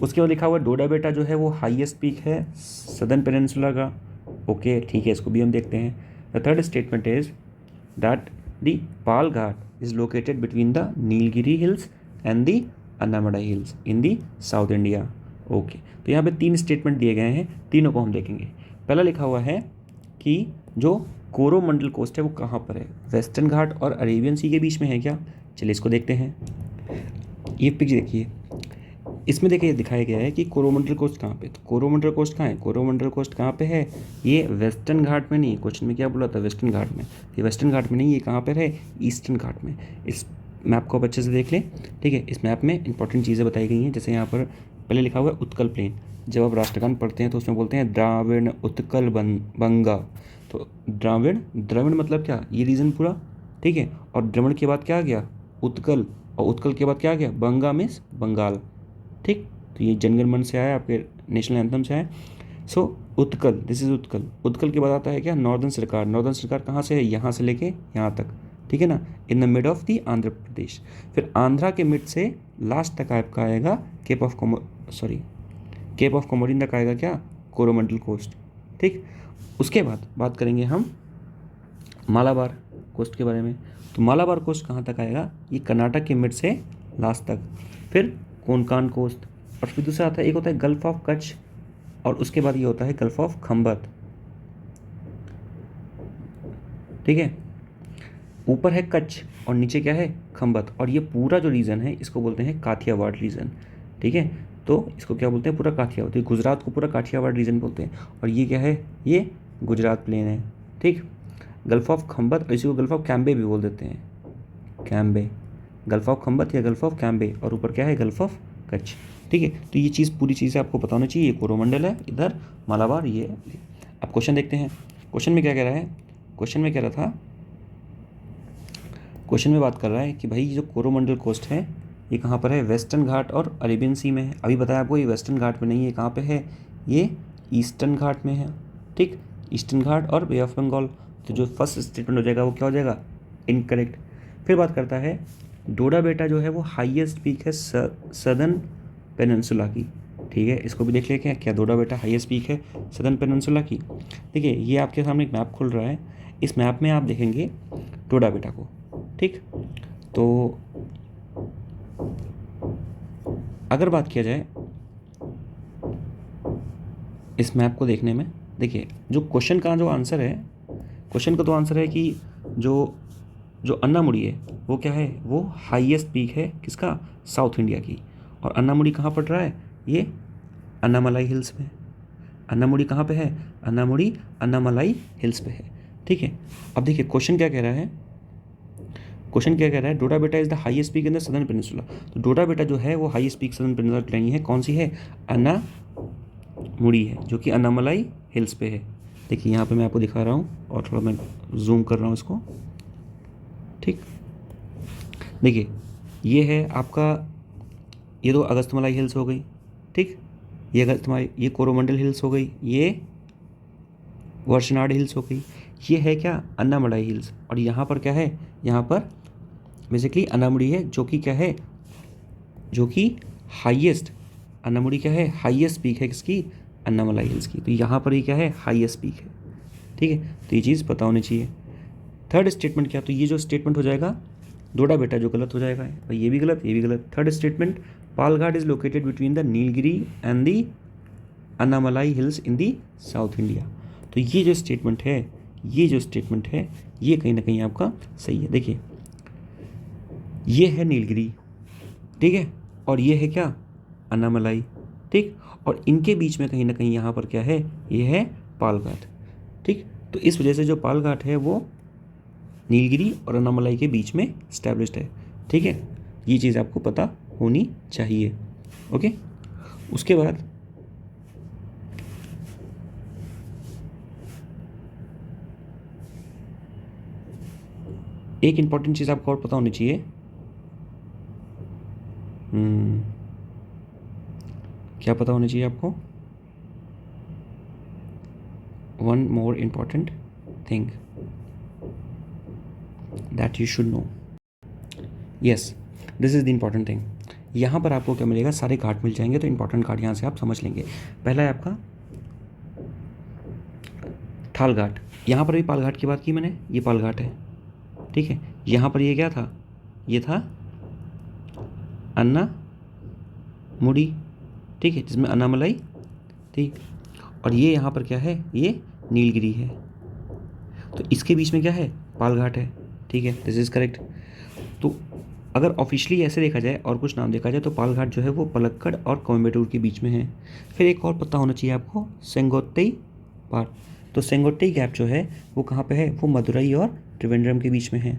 उसके बाद लिखा हुआ डोडा बेटा जो है वो हाईएस्ट पीक है सदर्न पेनिनसुला का। ओके, ठीक है, इसको भी हम देखते हैं। The third statement is that the Pal Ghat is located between the Nilgiri hills and the Annamalai hills in the south India. Okay, तो यहाँ पे तीन स्टेटमेंट दिए गए हैं, तीनों को हम देखेंगे। पहला लिखा हुआ है कि जो कोरोमंडल कोस्ट है वो कहाँ पर है, वेस्टर्न घाट और अरेबियन सी के बीच में है क्या। चलिए इसको देखते हैं। ये पिक्चर देखिए, इसमें देखिए दिखाया गया है कि कोरोमंडल कोस्ट कहाँ पे, तो कोरोमंडल कोस्ट कहाँ है, कोरोमंडल कोस्ट कहाँ पे है, ये वेस्टर्न घाट में नहीं, क्वेश्चन में क्या बोला था, वेस्टर्न घाट में, ये वेस्टर्न घाट में नहीं, ये कहाँ पर है, ईस्टर्न घाट में। इस मैप को आप अच्छे से देख लें। ठीक है, इस मैप में इंपॉर्टेंट चीज़ें बताई गई हैं, जैसे यहाँ पर पहले लिखा हुआ है उत्कल प्लेन। जब आप राष्ट्रगान पढ़ते हैं तो उसमें बोलते हैं द्राविड़ उत्कल बंगा, तो द्रविड़ मतलब क्या, ये रीजन पूरा। ठीक है, और द्रविड़ के बाद क्या आ गया, उत्कल, और उत्कल के बाद क्या आ गया, बंगा मीन्स बंगाल। ठीक, तो ये जनगण मन से आया, आपके नेशनल एंथम से आया। सो उत्कल, दिस इज उत्कल। उत्कल के बाद आता है क्या, नॉर्दर्न सरकार। नॉर्दर्न सरकार कहाँ से है, यहाँ से लेके यहाँ तक, ठीक है ना, in the mid of the Andhra Pradesh. फिर आंध्रा के मिड से लास्ट तक आपका आएगा केप ऑफ कोमोरिन तक आएगा क्या, कोरोमंडल कोस्ट। ठीक, उसके बाद बात करेंगे हम मालाबार कोस्ट के बारे में। तो मालाबार कोस्ट कहाँ तक आएगा? ये कर्नाटक के मिड से लास्ट तक। फिर कोंकण कोस्ट, और फिर दूसरा आता है, एक होता है गल्फ ऑफ कच्छ, और उसके बाद ये होता है गल्फ ऑफ खंबत। ठीक है, ऊपर है कच्छ और नीचे क्या है? खंबत। और ये पूरा जो रीजन है इसको बोलते हैं काठियावाड़ रीजन। ठीक है, तो इसको क्या बोलते हैं? पूरा काठियावाड़। तो गुजरात को पूरा काठियावाड़ रीजन बोलते हैं। और ये क्या है? ये गुजरात प्लेन है। ठीक, गल्फ ऑफ खंबत, इसी को गल्फ ऑफ कैम्बे भी बोल देते हैं, कैम्बे, गल्फ ऑफ खंबत या गल्फ ऑफ कैम्बे, और ऊपर क्या है? Gulf of Kutch. ठीक है, तो ये चीज़ पूरी चीज़ें आपको पता होनी चाहिए। ये कोरोमंडल है, इधर मालाबार, ये। अब क्वेश्चन देखते हैं, क्वेश्चन में क्या कह रहा है? क्वेश्चन में कह रहा था, क्वेश्चन में बात कर रहा है कि भाई जो कोरोमंडल कोस्ट है ये कहाँ पर है? वेस्टर्न घाट और अरेबियन सी में है। अभी बताया आपको ये वेस्टर्न घाट में नहीं है, कहाँ पे है? ये ईस्टर्न घाट में है। ठीक, ईस्टर्न घाट और बे ऑफ बंगाल। तो जो फर्स्ट स्टेटमेंट हो जाएगा वो क्या हो जाएगा? इनकरेक्ट। फिर बात करता है डोडा बेटा जो है वो हाईएस्ट पीक है सदर्न पेनिनसुला की। ठीक है, इसको भी देख लेते हैं, क्या डोडा बेटा हाईएस्ट पीक है सदर्न पेनिनसुला की? देखिए, ये आपके सामने एक मैप खुल रहा है, इस मैप में आप देखेंगे डोडा बेटा को। ठीक, तो अगर बात किया जाए इस मैप को देखने में, देखिए जो क्वेश्चन का जो आंसर है, क्वेश्चन का तो आंसर है कि जो जो अन्नामुड़ी है वो क्या है? वो हाईएस्ट पीक है किसका? साउथ इंडिया की। और अन्नामुड़ी कहाँ पड़ रहा है? ये अन्नामलाई हिल्स में। अन्नामुड़ी कहाँ पे है? अन्नामुड़ी अन्नामलाई हिल्स पे है। ठीक है, अब देखिए क्वेश्चन क्या कह रहा है, क्वेश्चन क्या कह रहा है? डोडा बेटा is the highest peak in the southern peninsula. तो डोडा बेटा जो है वो हाईएस्ट पीक सदर्न पेनिनसुला नहीं है, कौन सी है? अन्नामुड़ी है, जो कि अन्नामलाई हिल्स पे है। देखिए यहाँ पे मैं आपको दिखा रहा हूँ, और थोड़ा मैं जूम कर रहा हूँ इसको। ठीक, देखिए ये है आपका, ये तो अगस्तमलाई हिल्स हो गई। ठीक, ये अगस्तमलाई, ये कोरोमंडल हिल्स हो गई, ये वर्षनाड हिल्स हो गई। ये है क्या? अन्नामलाई हिल्स। और यहाँ पर क्या है? यहाँ पर बेसिकली अन्नामुड़ी है, जो कि क्या है? जो कि हाईएस्ट, अन्नामुड़ी क्या है? हाईएस्ट पीक है किसकी? अन्नामलाई हिल्स की। तो यहाँ पर ही क्या है? हाईएस्ट पीक है। ठीक है, तो ये चीज़ पता होनी चाहिए। थर्ड स्टेटमेंट क्या? तो ये जो स्टेटमेंट हो जाएगा डोडा बेटा, जो गलत हो जाएगा भाई, ये भी गलत, ये भी गलत। Third statement, Palghat is located between the Nilgiri and the Annamalai hills in the south India. तो ये जो स्टेटमेंट है, ये जो स्टेटमेंट है, ये कहीं ना कहीं आपका सही है। देखिए ये है नीलगिरी, ठीक है, और ये है क्या? अन्नामलाई। ठीक, और इनके बीच में कहीं ना कहीं यहाँ पर क्या है? ये है पालघाट। ठीक, तो इस वजह से जो पालघाट है वो नीलगिरी और अन्नामलाई के बीच में स्टैब्लिश्ड है। ठीक है, ये चीज़ आपको पता होनी चाहिए। ओके, उसके बाद एक इंपॉर्टेंट चीज़ आपको और पता होनी चाहिए। क्या पता होना चाहिए आपको? One more important thing that you should no. Yes, this is the important thing. यहाँ पर आपको क्या मिलेगा? सारे घाट मिल जाएंगे। तो इंपॉर्टेंट घाट यहाँ से आप समझ लेंगे। पहला है आपका ठाल घाट। यहाँ पर भी पाल घाट की बात की मैंने, ये पाल घाट है। ठीक है, यहाँ पर ये क्या था? ये था अन्नामुड़ी। ठीक है, जिसमें अन्नामलाई थी। और ये यहाँ पर क्या है? ये नीलगिरी है। तो इसके बीच में क्या है? पाल घाट है। ठीक है, दिस इज़ करेक्ट। तो अगर ऑफिशियली ऐसे देखा जाए और कुछ नाम देखा जाए तो पाल घाट जो है वो पलक्कड़ और कोयम्बटूर के बीच में है। फिर एक और पता होना चाहिए आपको, सेंगोत्तई पार। तो सेंगोत्तई गैप जो है वो कहाँ पे है? वो मदुरई और त्रिवेंद्रम के बीच में है।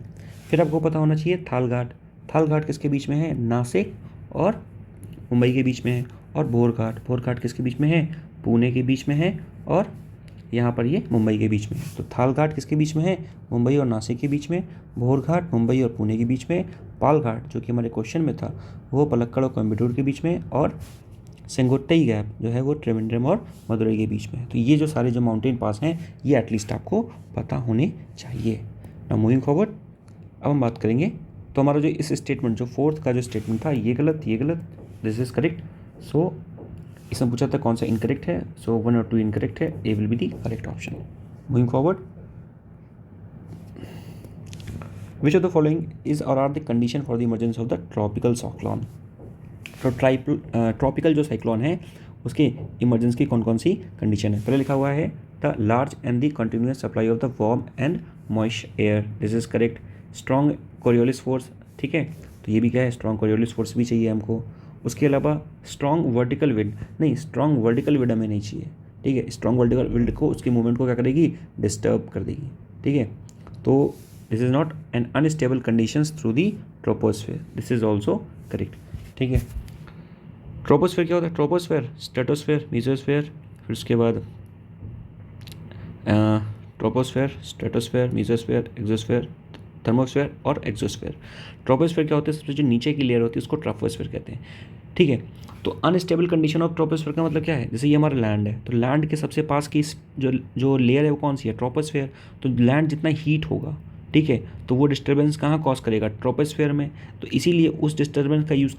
फिर आपको पता होना चाहिए थाल घाट। थाल घाट किसके बीच में है? नासिक और मुंबई के बीच में है। और भोर घाट, भोर घाट किसके बीच में है? पुणे के बीच में है, और यहाँ पर ये मुंबई के बीच में है। तो थाल घाट किसके बीच में है? मुंबई और नासिक के बीच में। भोर घाट मुंबई और पुणे के बीच में। पाल घाट जो कि हमारे क्वेश्चन में था वो पलक्कड़ और कोयम्बटूर के बीच में। और सेंगोट्टई गैप जो है वो त्रिवेंद्रम और मदुरई के बीच में है। तो ये जो सारे जो माउंटेन पास हैं ये एटलीस्ट आपको पता होने चाहिए। नाउ मूविंग फॉरवर्ड, अब हम बात करेंगे। तो हमारा जो इस स्टेटमेंट, जो फोर्थ का जो स्टेटमेंट था, ये गलत, ये गलत, दिस इज करेक्ट। सो इसमें पूछा था कौन सा इनकरेक्ट है, सो 1 और 2 इनकरेक्ट है, A will be the correct option. Moving forward, which of the following is or are the condition for the emergence of the tropical cyclone. तो ट्रॉपिकल जो साइक्लोन है उसके इमरजेंस की कौन कौन सी कंडीशन है। पहले लिखा हुआ है the large and the continuous supply of the warm and moist air, this is correct. Strong Coriolis force, ठीक है, तो ये भी क्या है, स्ट्रॉन्ग कोरियोलिस फोर्स भी चाहिए हमको। उसके अलावा स्ट्रॉन्ग वर्टिकल विंड, नहीं स्ट्रॉन्ग वर्टिकल विंड हमें नहीं चाहिए, ठीक है, स्ट्रॉन्ग वर्टिकल विंड को उसके मूवमेंट को क्या करेगी, डिस्टर्ब कर देगी, ठीक है। तो this is not an unstable conditions through the troposphere, this is also correct, ठीक है। ट्रोपोस्फेयर क्या होता है, ट्रोपोस्फेयर, स्ट्रेटोस्फेयर, मीजोस्फेयर, फिर उसके बाद troposphere, stratosphere, mesosphere, exosphere, thermosphere और एक्सोस्फेयर। ट्रोपोस्फेयर क्या होता है, सबसे जो नीचे की लेयर होती है उसको ट्रोपोस्फेयर कहते हैं, ठीक है। तो अनस्टेबल कंडीशन ऑफ ट्रोपोस्फेयर का मतलब क्या है, जैसे ये हमारा लैंड है, तो लैंड के सबसे पास की जो जो लेयर है वो कौन सी है, ट्रोपोस्फेयर। तो लैंड जितना हीट होगा, ठीक है, तो वो डिस्टर्बेंस कहाँ कॉज करेगा, ट्रोपोस्फेयर में। तो इसीलिए उस डिस्टर्बेंस का यूज़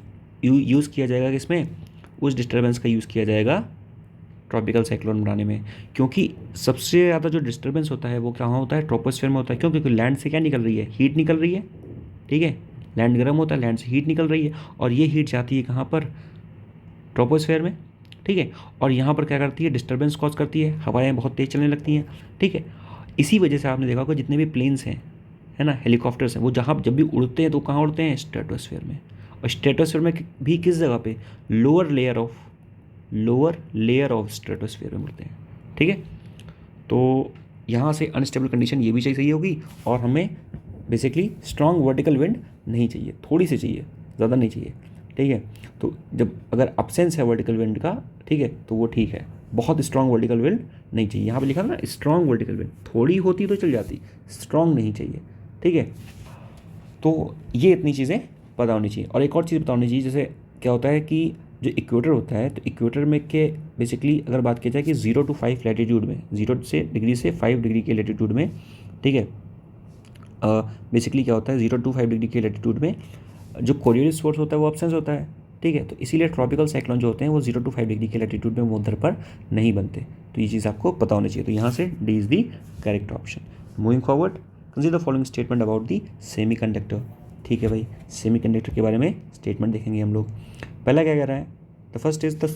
किया जाएगा किसमें, उस डिस्टर्बेंस का यूज़ किया जाएगा ट्रॉपिकल साइक्लोन बनाने में, क्योंकि सबसे ज़्यादा जो डिस्टर्बेंस होता है वो कहाँ होता है, ट्रोपोस्फेयर में होता है। क्यों, क्योंकि लैंड से क्या निकल रही है, हीट निकल रही है, ठीक है, लैंड गर्म होता है, लैंड से हीट निकल रही है, और ये हीट जाती है कहाँ पर, ट्रोपोस्फेयर में, ठीक है। और यहाँ पर क्या करती है, डिस्टर्बेंस कॉज करती है, हवाएं बहुत तेज़ चलने लगती हैं, ठीक है। इसी वजह से आपने देखा होगा जितने भी प्लेन्स हैं, है ना, हेलीकॉप्टर्स हैं, वो जहाँ जब भी उड़ते हैं तो कहाँ उड़ते हैं, स्ट्रेटोस्फेयर में। और स्ट्रेटोस्फेयर में भी किस जगह पे, लोअर लेयर ऑफ स्ट्रेटोस्फेयर में उड़ते हैं, ठीक है। तो यहाँ से अनस्टेबल कंडीशन ये भी चाहिए होगी, और हमें बेसिकली स्ट्रॉन्ग वर्टिकल विंड नहीं चाहिए, थोड़ी सी चाहिए, ज़्यादा नहीं चाहिए, ठीक है। तो जब अगर अब्सेंस है वर्टिकल विंड का, ठीक है, तो वो ठीक है, बहुत स्ट्रॉन्ग वर्टिकल विंड नहीं चाहिए। यहाँ पे लिखा था ना स्ट्रॉन्ग वर्टिकल विंड, थोड़ी होती तो चल जाती, स्ट्रॉन्ग नहीं चाहिए, ठीक है। तो ये इतनी चीज़ें पता होनी चाहिए। और एक और चीज़ पता होनी चाहिए, जैसे क्या होता है कि जो इक्वेटर होता है, तो इक्वेटर में के बेसिकली अगर बात की जाए कि 0 to 5 लैटीट्यूड में, 0 से डिग्री से 5 डिग्री के लैटीट्यूड में, ठीक है, बेसिकली क्या होता है 0 to 5 डिग्री के लैटीट्यूड में जो कोरियोलिस फोर्स होता है वो अब्सेंस होता है, ठीक है। तो इसीलिए ट्रॉपिकल साइक्लोन जो होते हैं वो 0 to 5 डिग्री के लैटीट्यूड में वो उधर पर नहीं बनते। तो ये चीज़ आपको पता होनी चाहिए। तो यहाँ से D is the correct option. Moving forward, consider the following statement about the semiconductor, ठीक है भाई, सेमीकंडक्टर के बारे में स्टेटमेंट देखेंगे हम लोग। पहला क्या कह रहा है, the first is the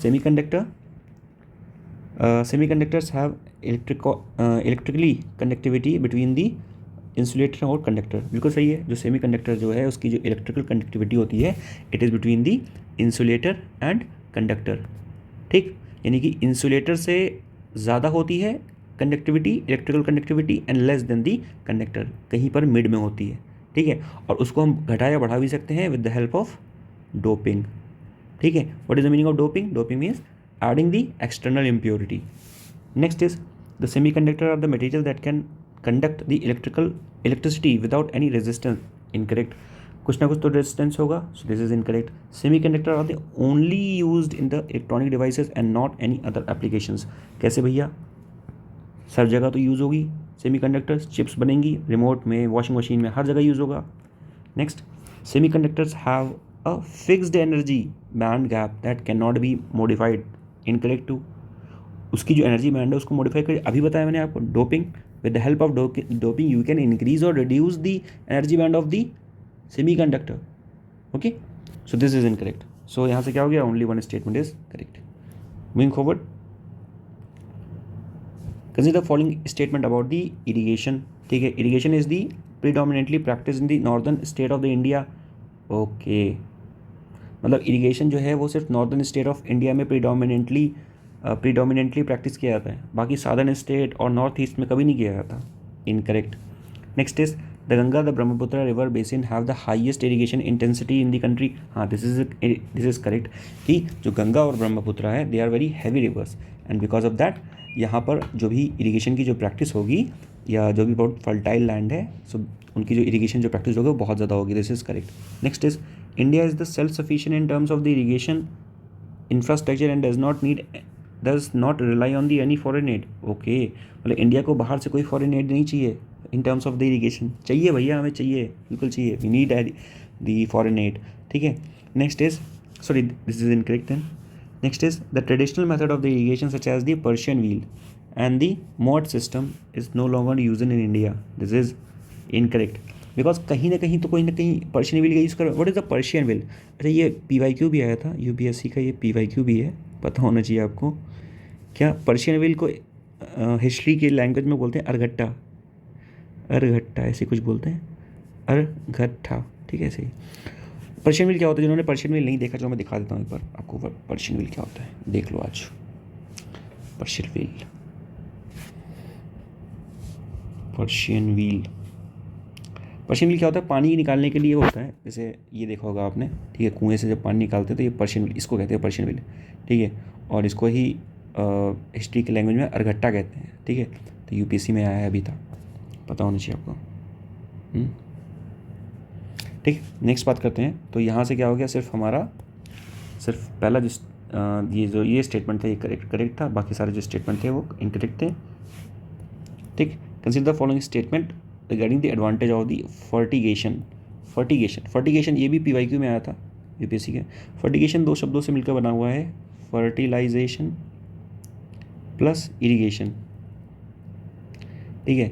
semiconductors have electrically connectivity between the insulator और कंडक्टर, बिल्कुल सही है। जो सेमीकंडक्टर जो है उसकी जो इलेक्ट्रिकल कंडक्टिविटी होती है, it is between the insulator and conductor, ठीक, यानी कि इंसुलेटर से ज़्यादा होती है conductivity, electrical conductivity, and less than the conductor, कहीं पर मिड में होती है, ठीक है। और उसको हम घटा या बढ़ा भी सकते हैं with the help of doping, ठीक है। What is the meaning of doping, doping means adding the external impurity. Next is the semiconductor are the material that can conduct the electricity without any resistance, incorrect, कुछ ना कुछ तो resistance होगा, so this is incorrect. Semiconductor are the only used in the electronic devices and not any other applications, कैसे भैया, सब जगह तो यूज़ होगी सेमीकंडक्टर्स, चिप्स बनेंगी रिमोट में, वॉशिंग मशीन में, हर जगह यूज़ होगा। Next, semiconductors have a fixed energy band gap that can not be modified, incorrect too, उसकी जो एनर्जी बैंड है उसको मॉडिफाई कर, अभी बताया मैंने आपको, doping, with the help of doping you can increase or reduce the energy band of the semiconductor, okay, so this is incorrect. So यहाँ से क्या हो गया, only one statement is correct. Moving forward, consider the following statement about the irrigation, ठीक है, irrigation is the predominantly practiced in the northern state of the India, okay, मतलब irrigation जो है वो सिर्फ नॉर्दर्न स्टेट ऑफ इंडिया में predominantly practice किया जाता है, बाकी सादर्न स्टेट और नॉर्थ ईस्ट में कभी नहीं किया जाता, incorrect. Next is the Ganga the Brahmaputra river basin have the highest irrigation intensity in the country, हाँ दिस इज करेक्ट, कि जो गंगा और ब्रह्मपुत्र है they are very heavy rivers, and because of that यहाँ पर जो भी इरीगेशन की जो प्रैक्टिस होगी या जो भी बहुत फर्टाइल लैंड है, सो उनकी जो इरीगेशन जो प्रैक्टिस होगी वो बहुत ज़्यादा होगी, this is correct. Next is India is the self sufficient in terms of the irrigation infrastructure and does not rely on the any foreign aid, okay, मतलब इंडिया को बाहर से कोई फॉरेन एड नहीं चाहिए इन टर्म्स ऑफ द इरीगेशन, चाहिए भैया, हमें चाहिए, बिल्कुल चाहिए, we need the foreign aid, ठीक है। Next is, sorry this is incorrect then, next is the traditional method of the irrigation such as the Persian wheel and the mod system is no longer use in India. This is incorrect because कहीं ना कहीं Persian wheel का use कर। What is the Persian wheel? अच्छा ये PYQ भी आया था UPSC का, ये PYQ भी है, पता होना चाहिए आपको। क्या पर्शियन व्हील को हिस्ट्री के लैंग्वेज में बोलते हैं अरगट्टा, अरगट्टा ऐसे कुछ बोलते हैं, अरगट्ठा, ठीक है ऐसे ही। पर्शियन व्हील क्या होता है? जिन्होंने पर्शियन व्हील नहीं देखा, चलो मैं दिखा देता हूँ एक बार आपको पर्शियन व्हील क्या होता है, देख लो आज। Persian wheel, Persian wheel, Persian wheel क्या होता है? पानी निकालने के लिए होता है, जैसे ये देखा होगा आपने, ठीक है, कुएं से जब पानी निकालते हैं तो ये पर्शियन व्हील, इसको कहते हैं पर्शियन व्हील, ठीक है। और इसको ही हिस्ट्री के लैंग्वेज में अरगट्टा कहते हैं, ठीक है। तो UPSC में आया है अभी था, पता होना चाहिए आपको। ठीक, नेक्स्ट बात करते हैं। तो यहाँ से क्या हो गया, सिर्फ हमारा सिर्फ पहला जिस ये स्टेटमेंट था ये करेक्ट था, बाकी सारे जो स्टेटमेंट थे वो इनकरेक्ट थे। ठीक, consider the following statement regarding the advantage of the fertigation. Fertigation ये भी PYQ में आया था UPSC के। फर्टिगेशन दो शब्दों से मिलकर बना हुआ है, फर्टिलाइजेशन प्लस इरिगेशन, ठीक है।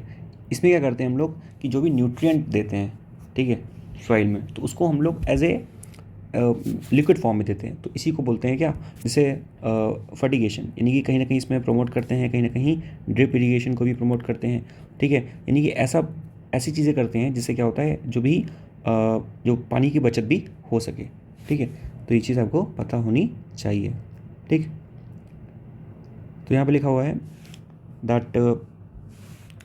इसमें क्या करते हैं हम लोग कि जो भी न्यूट्रिएंट देते हैं, ठीक है, सॉइल में, तो उसको हम लोग एज ए लिक्विड फॉर्म में देते हैं, तो इसी को बोलते हैं क्या, जैसे फर्टिगेशन, यानी कि कहीं ना कहीं इसमें प्रमोट करते हैं, कहीं ना कहीं ड्रिप इरिगेशन को भी प्रमोट करते हैं, ठीक है। यानी कि ऐसी चीज़ें करते हैं जिससे क्या होता है, जो पानी की बचत भी हो सके, ठीक है। तो ये चीज़ आपको पता होनी चाहिए, ठीक। तो यहाँ पे लिखा हुआ है that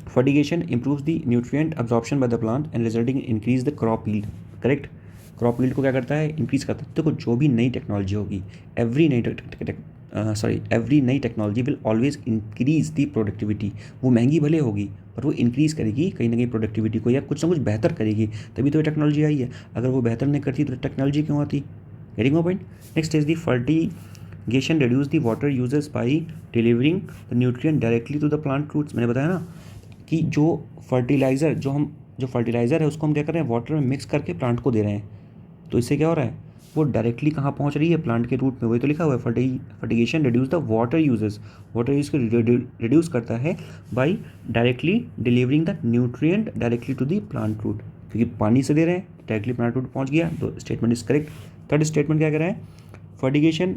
fertigation improves the nutrient absorption by the plant and resulting in increase the crop yield. Correct, crop yield को क्या करता है, इंक्रीज करता है। देखो जो भी नई टेक्नोलॉजी होगी, एवरी नई technology will always increase the productivity. वो महंगी भले होगी पर वो इंक्रीज़ करेगी कहीं ना कहीं प्रोडक्टिविटी को, या कुछ ना कुछ बेहतर करेगी, तभी तो ये टेक्नोलॉजी आई है। अगर वो बेहतर नहीं करती तो टेक्नोलॉजी क्यों आती? Getting my point. Next is the fertigation reduce the water uses by delivering the nutrient directly to the plant roots. मैंने बताया ना कि जो फर्टिलाइज़र है उसको हम क्या कर रहे हैं, वाटर में मिक्स करके प्लांट को दे रहे हैं, तो इससे क्या हो रहा है, वो डायरेक्टली कहाँ पहुँच रही है, प्लांट के रूट में। वही तो लिखा हुआ है, fertigation reduce the water uses, water use को रिड्यूस करता है by directly delivering the nutrient directly to the plant root, क्योंकि पानी से दे रहे हैं डायरेक्टली प्लांट रूट पहुँच गया, तो statement is correct. Third statement क्या कर रहा है, फर्टिगेशन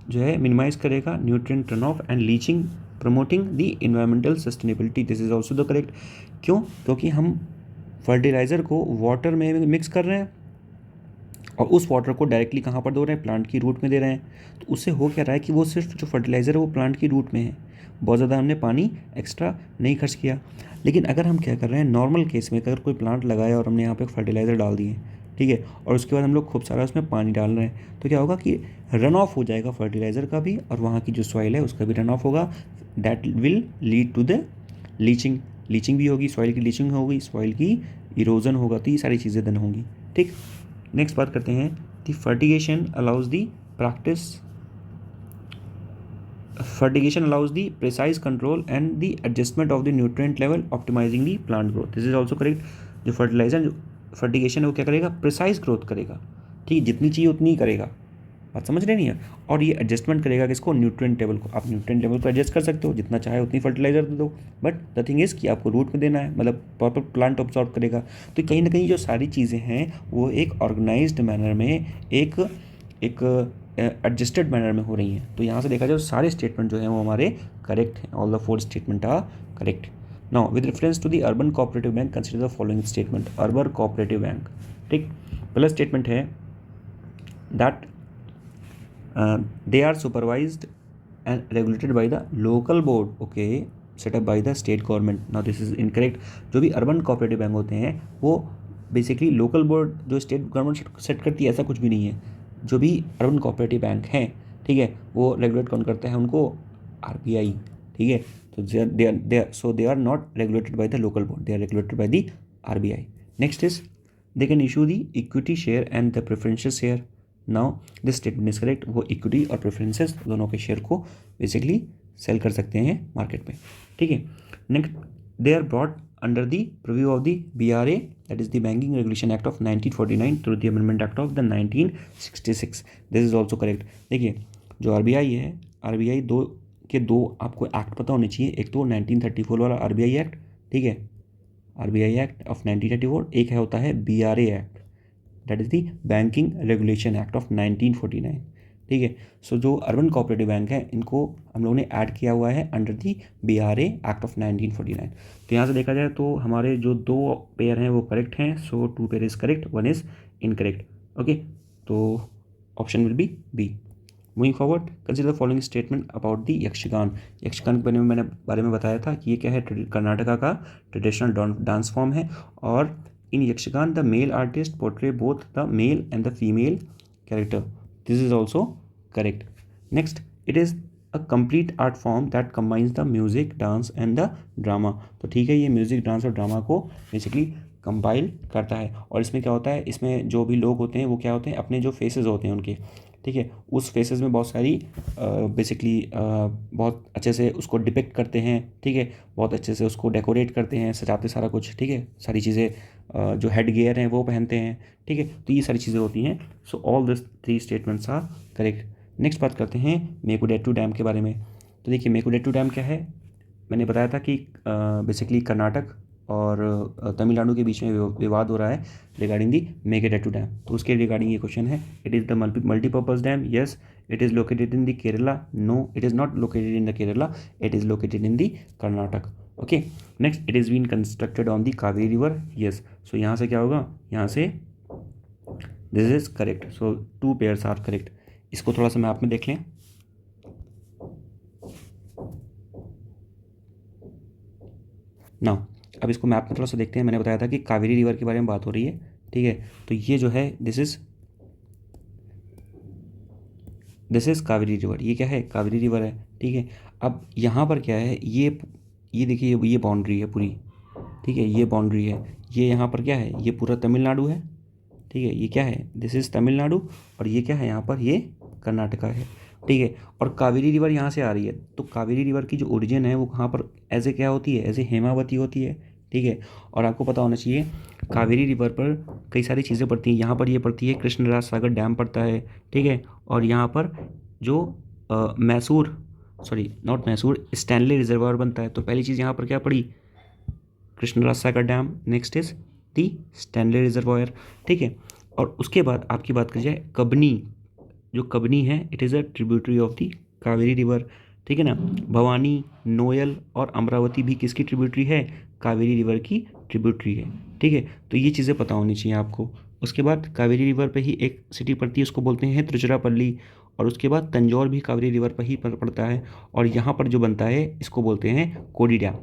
जो है मिनिमाइज करेगा nutrient run of and leaching promoting the environmental sustainability. This is also the correct. क्यों? क्योंकि हम फर्टिलाइज़र को वाटर में मिक्स कर रहे हैं और उस वाटर को डायरेक्टली कहाँ पर दे रहे हैं, प्लांट की रूट में दे रहे हैं, तो उससे हो क्या रहा है कि वो सिर्फ जो फर्टिलाइज़र है वो प्लांट की रूट में है, बहुत ज़्यादा हमने पानी एक्स्ट्रा नहीं खर्च किया। लेकिन अगर हम क्या कर रहे हैं, नॉर्मल केस में अगर कोई प्लांट लगाया और हमने यहाँ पे फर्टिलाइज़र डाल दिए, ठीक है, और उसके बाद हम लोग खूब सारा उसमें पानी डाल रहे हैं, तो क्या होगा कि रन ऑफ हो जाएगा फर्टिलाइज़र का भी, और वहाँ की जो सॉइल है उसका भी रन ऑफ होगा। That will lead to the leaching भी होगी, सॉइल की लीचिंग होगी, सॉइल की इरोजन होगा, तो ये सारी चीज़ें देन होंगी, ठीक। नेक्स्ट बात करते हैं, the fertigation allows the precise control and the adjustment of the nutrient level optimising the plant growth. This is also correct. जो फर्टिगेशन है वो क्या करेगा, प्रिसाइज ग्रोथ करेगा, ठीक, जितनी चाहिए उतनी ही करेगा, बात समझ रहे नहीं है। और ये एडजस्टमेंट करेगा किसको, न्यूट्रिएंट टेबल को। आप न्यूट्रिएंट टेबल को एडजस्ट कर सकते हो, जितना चाहे उतनी फर्टिलाइजर दे दो, बट द थिंग इज़ कि आपको रूट में देना है, मतलब प्रॉपर प्लांट ऑब्जॉर्व करेगा। तो कहीं ना कहीं जो सारी चीज़ें हैं वो एक ऑर्गेनाइज्ड मैनर में, एक एडजस्टेड मैनर में हो रही हैं। तो यहाँ से देखा जाए सारे स्टेटमेंट जो हैं वो हमारे करेक्ट हैं, all the 4 statement are correct. Now with reference to the urban cooperative bank consider the following statement. Urban cooperative bank, ठीक, पहला स्टेटमेंट है that they are supervised and regulated by the local board, okay, set up by the state government. Now this is incorrect. जो भी urban cooperative bank होते हैं वो basically local board जो state government set करती है, ऐसा कुछ भी नहीं है। जो भी अर्बन कोऑपरेटिव बैंक हैं, ठीक है, वो रेगुलेट कौन करता है उनको, RBI, ठीक है। तो they are not regulated by the local board, they are regulated by the RBI. Next is they can issue the equity share and the preferential share. Now this statement is correct. वो equity और preferences दोनों के share को basically cell कर सकते हैं market में, ठीक है। Next, they are brought under the preview of the BRA, that is the banking regulation act of 1949 through the amendment act of the 1966। This is also correct. देखिए जो RBI है, RBI दो आपको एक्ट पता होने चाहिए। एक तो 1934 वाला आरबीआई एक्ट, ठीक है, आरबीआई एक्ट ऑफ 1934, एक है होता है BRA act, that is the banking regulation act of 1949, ठीक है। सो जो अर्बन कोऑपरेटिव बैंक है इनको हम लोगों ने ऐड किया हुआ है under the BRA act of 1949। तो यहाँ से देखा जाए तो हमारे जो दो पेयर हैं वो करेक्ट हैं, so 2 pair is correct, 1 is incorrect. Okay, तो option will be B. Moving forward, consider the following statement about the Yakshagana. Yakshagana के बारे में बताया था कि ये क्या है, कर्नाटका का ट्रेडिशनल डांस फॉर्म है, और in Yakshagana the male artist portray both the male and the female character. This is also correct. Next, it is a complete art form that combines the music, dance and the drama. तो ठीक है, ये music, dance और drama को basically compile करता है। और इसमें क्या होता है, इसमें जो भी लोग होते हैं वो क्या होते हैं, अपने जो फेसेस होते हैं उनके, ठीक है, उस फेसेस में बहुत सारी बेसिकली बहुत अच्छे से उसको डिपिक्ट करते हैं, ठीक है, बहुत अच्छे से उसको डेकोरेट करते हैं, सजाते सारा कुछ, ठीक है, सारी चीज़ें जो हेड गियर हैं वो पहनते हैं, ठीक है, तो ये सारी चीज़ें होती हैं। So all this 3 statements are correct. Next बात करते हैं मेकुडेटू डैम के बारे में। तो देखिए मेकुडेटू डैम क्या है, मैंने बताया था कि बेसिकली कर्नाटक और तमिलनाडु के बीच में विवाद हो रहा है रिगार्डिंग दी मेकुडेटू डैम। तो उसके रिगार्डिंग ये क्वेश्चन है, it is the multipurpose dam, yes. It is located in the Kerala, no it is not located in the Kerala, it is located in the Karnataka. Okay, next, it is been constructed on the Kaveri river, yes. So यहाँ से क्या होगा, यहाँ से this is correct, so 2 pairs are correct. इसको थोड़ा सा map में देख लें। नाउ अब इसको मैप में थोड़ा सा देखते हैं। मैंने बताया था कि कावेरी रिवर के बारे में बात हो रही है, ठीक है, तो ये जो है दिस इज कावेरी रिवर, ये क्या है, कावेरी रिवर है, ठीक है। अब यहाँ पर क्या है, ये देखिए ये बाउंड्री है पूरी, ठीक है, ये बाउंड्री है, ये यहाँ पर क्या है, ये पूरा तमिलनाडु है, ठीक है, ये क्या है, दिस इज़ तमिलनाडु, और ये क्या है, यहाँ पर ये कर्नाटका है, ठीक है। और कावेरी रिवर यहाँ से आ रही है, तो कावेरी रिवर की जो ओरिजिन है वो कहाँ पर एज ए क्या होती है, एज ए हेमावती होती है, ठीक है। और आपको पता होना चाहिए कावेरी रिवर पर कई सारी चीज़ें पड़ती हैं। यहाँ पर ये पड़ती है कृष्णराज सागर डैम पड़ता है, ठीक है, और यहाँ पर जो Mysore, sorry not Mysore, Stanley reservoir बनता है। तो पहली चीज़ यहाँ पर क्या पड़ी, Krishnaraj Sagar dam, next is the Stanley reservoir, ठीक है। और उसके बाद आपकी बात करी जाए कबनी, जो कबनी है it is a tributary of the Kaveri river, ठीक है ना। भवानी, नोयल और अमरावती भी किसकी ट्रिब्यूटरी है, कावेरी रिवर की ट्रिब्यूटरी है, ठीक है। तो ये चीज़ें पता होनी चाहिए आपको। उसके बाद कावेरी रिवर पे ही एक सिटी पड़ती है, उसको बोलते हैं तिरुचिरापल्ली, और उसके बाद तंजौर भी कावेरी रिवर पर ही पड़ता है, और यहाँ पर जो बनता है इसको बोलते हैं कोडी डैम।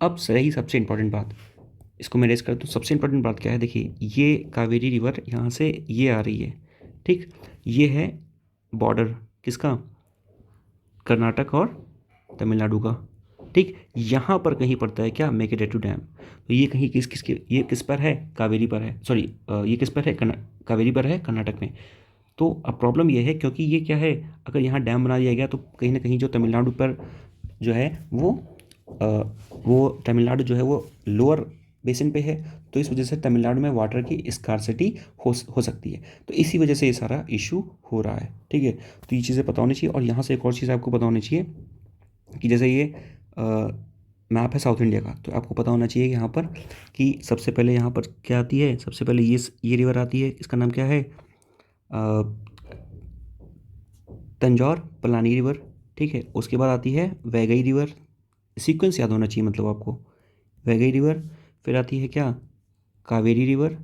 अब रही सबसे इंपॉर्टेंट बात, इसको मैं रेस कर दूँ। सबसे इंपॉर्टेंट बात क्या है, देखिए ये कावेरी रिवर यहाँ से ये आ रही है, ठीक, ये है बॉर्डर किसका, कर्नाटक और तमिलनाडु का, ठीक। यहाँ पर कहीं पड़ता है क्या, मेकेडेटू डैम। तो ये कहीं ये किस पर है, कावेरी पर है, सॉरी ये किस पर है, कावेरी पर है, कर्नाटक में। तो अब प्रॉब्लम ये है क्योंकि ये क्या है, अगर यहाँ डैम बना दिया गया तो कहीं ना कहीं जो तमिलनाडु पर जो है वो तमिलनाडु जो है वो लोअर बेसिन पे है, तो इस वजह से तमिलनाडु में वाटर की स्कार्सिटी हो सकती है। तो इसी वजह से ये सारा इशू हो रहा है, ठीक है। तो ये चीज़ें पता होनी चाहिए। और यहाँ से एक और चीज़ आपको पता होनी चाहिए कि जैसे ये मैप है साउथ इंडिया का, तो आपको पता होना चाहिए कि यहाँ पर कि सबसे पहले यहाँ पर क्या आती है, सबसे पहले ये रिवर आती है, इसका नाम क्या है, तंजौर पलानी रिवर, ठीक है। उसके बाद आती है वैगई रिवर, सीक्वेंस याद होना चाहिए मतलब आपको, वैगई रिवर, फिर आती है क्या, कावेरी रिवर,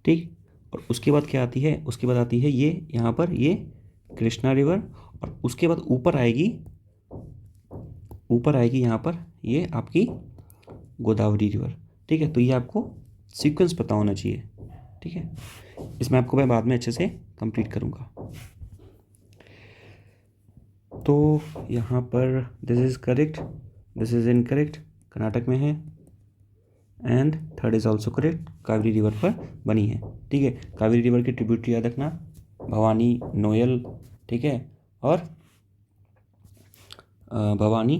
ठीक। और उसके बाद क्या आती है, उसके बाद आती है ये यहाँ पर ये कृष्णा रिवर, और उसके बाद ऊपर आएगी यहाँ पर ये आपकी गोदावरी रिवर, ठीक है। तो ये आपको सीक्वेंस पता होना चाहिए, ठीक है। इसमें आपको मैं बाद में अच्छे से कंप्लीट करूँगा। तो यहाँ पर this is correct, this is incorrect, Karnataka में है, and third is also correct, Kaveri river पर बनी है, ठीक है। कावेरी रिवर की ट्रिब्यूटरी याद रखना, भवानी, नोयल, ठीक है, और भवानी,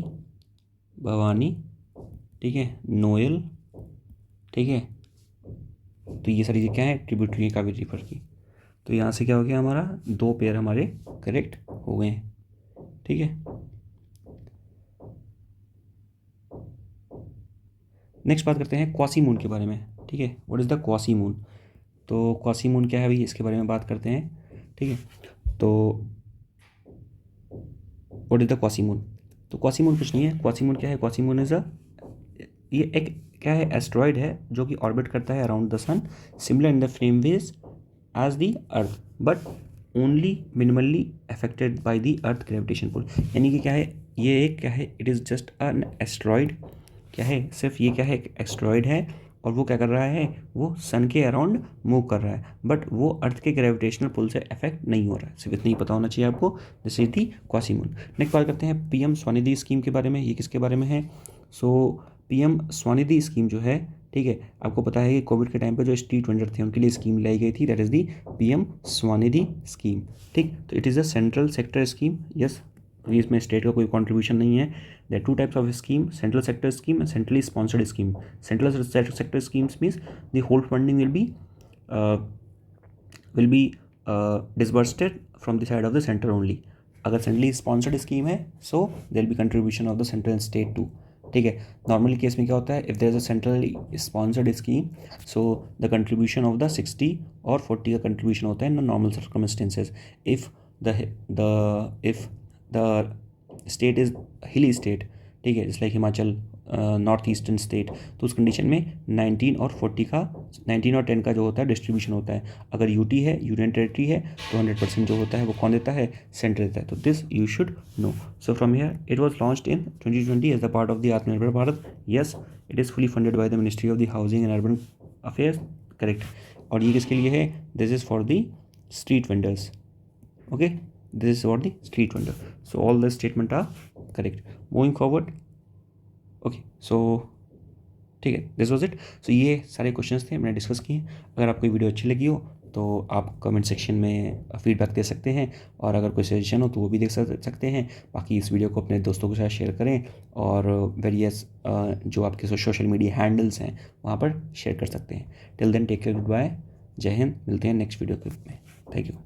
ठीक है, नोयल, ठीक है। तो ये सारी क्या है, ट्रिब्यूटरी है कावेरी रिवर की। तो यहाँ से क्या हो गया, हमारा 2 पेयर हमारे करेक्ट हो गए हैं। ठीक है, नेक्स्ट बात करते हैं क्वासी मून के बारे में। ठीक है, what is the quasi moon. तो क्वासी मून क्या है भाई, इसके बारे में बात करते हैं। ठीक है, तो what is the quasi moon. तो क्वासी मून कुछ नहीं है। क्वासी मून क्या है, क्वासी मून इज़ ये एक क्या है, एस्ट्रॉयड है जो कि ऑर्बिट करता है around the sun, similar in the frame ways as the earth, but only minimally affected by the earth gravitation pull. यानी कि क्या है, ये एक क्या है, it is just an asteroid. क्या है, सिर्फ ये क्या है, एक एस्ट्रॉयड है, और वो क्या कर रहा है, वो सन के अराउंड मूव कर रहा है, बट वो अर्थ के ग्रेविटेशनल पुल से अफेक्ट नहीं हो रहा है। सिर्फ इतना ही पता होना चाहिए आपको, this is the quasi moon. Next बात करते हैं पीएम स्वनिधि स्कीम के बारे में। ये किसके बारे में है, सो पीएम स्वनिधि स्कीम जो है, ठीक है, आपको पता है कि कोविड के टाइम पे जो स्ट्रीट वेंडर थे उनके लिए स्कीम लाई गई थी, that is the PM Svanidhi scheme. ठीक, तो it is a central sector scheme. Yes, इसमें स्टेट का कोई कंट्रीब्यूशन नहीं है। There two types of scheme, central sector scheme and centrally sponsored scheme. Central sector schemes means the whole funding will be disbursed from the side of the center only. अगर centrally sponsored scheme है so there be contribution of the central and state to. ठीक है, normally case में क्या होता है, if there is a centrally sponsored scheme so the contribution of the 60 और 40 का कंट्रीब्यूशन होता है in normal circumstances. If the state is हिली स्टेट, ठीक है, जैसे like Himachal, north eastern state, तो उस कंडीशन में 19 और 40 का, 19 और 10 का जो होता है डिस्ट्रीब्यूशन होता है। अगर यूटी है, यूनियन टेरिटरी है, तो 100% जो होता है वो कौन देता है, सेंटर देता है। तो this you should know. So from here it was launched in 2020 as the part of the Atmanirbhar Bharat. Yes, it is fully funded by the ministry of the housing and urban affairs. Correct, और ये किसके लिए है, this is for the street vendors. Okay, this is for the street vendor. So all the statement are correct. Moving forward, okay, so ठीक है, this was it. सो ये सारे questions थे मैंने डिस्कस किए। अगर आपको वीडियो अच्छी लगी हो तो आप कमेंट सेक्शन में फीडबैक दे सकते हैं, और अगर कोई सजेशन हो तो वो भी देख सकते हैं। बाकी इस वीडियो को अपने दोस्तों के साथ शेयर करें, और वेरियस जो आपके सोशल मीडिया हैंडल्स हैं वहाँ पर शेयर कर सकते हैं। Till then take care, good bye, जय हिंद। मिलते हैं नेक्स्ट वीडियो के में। Thank you.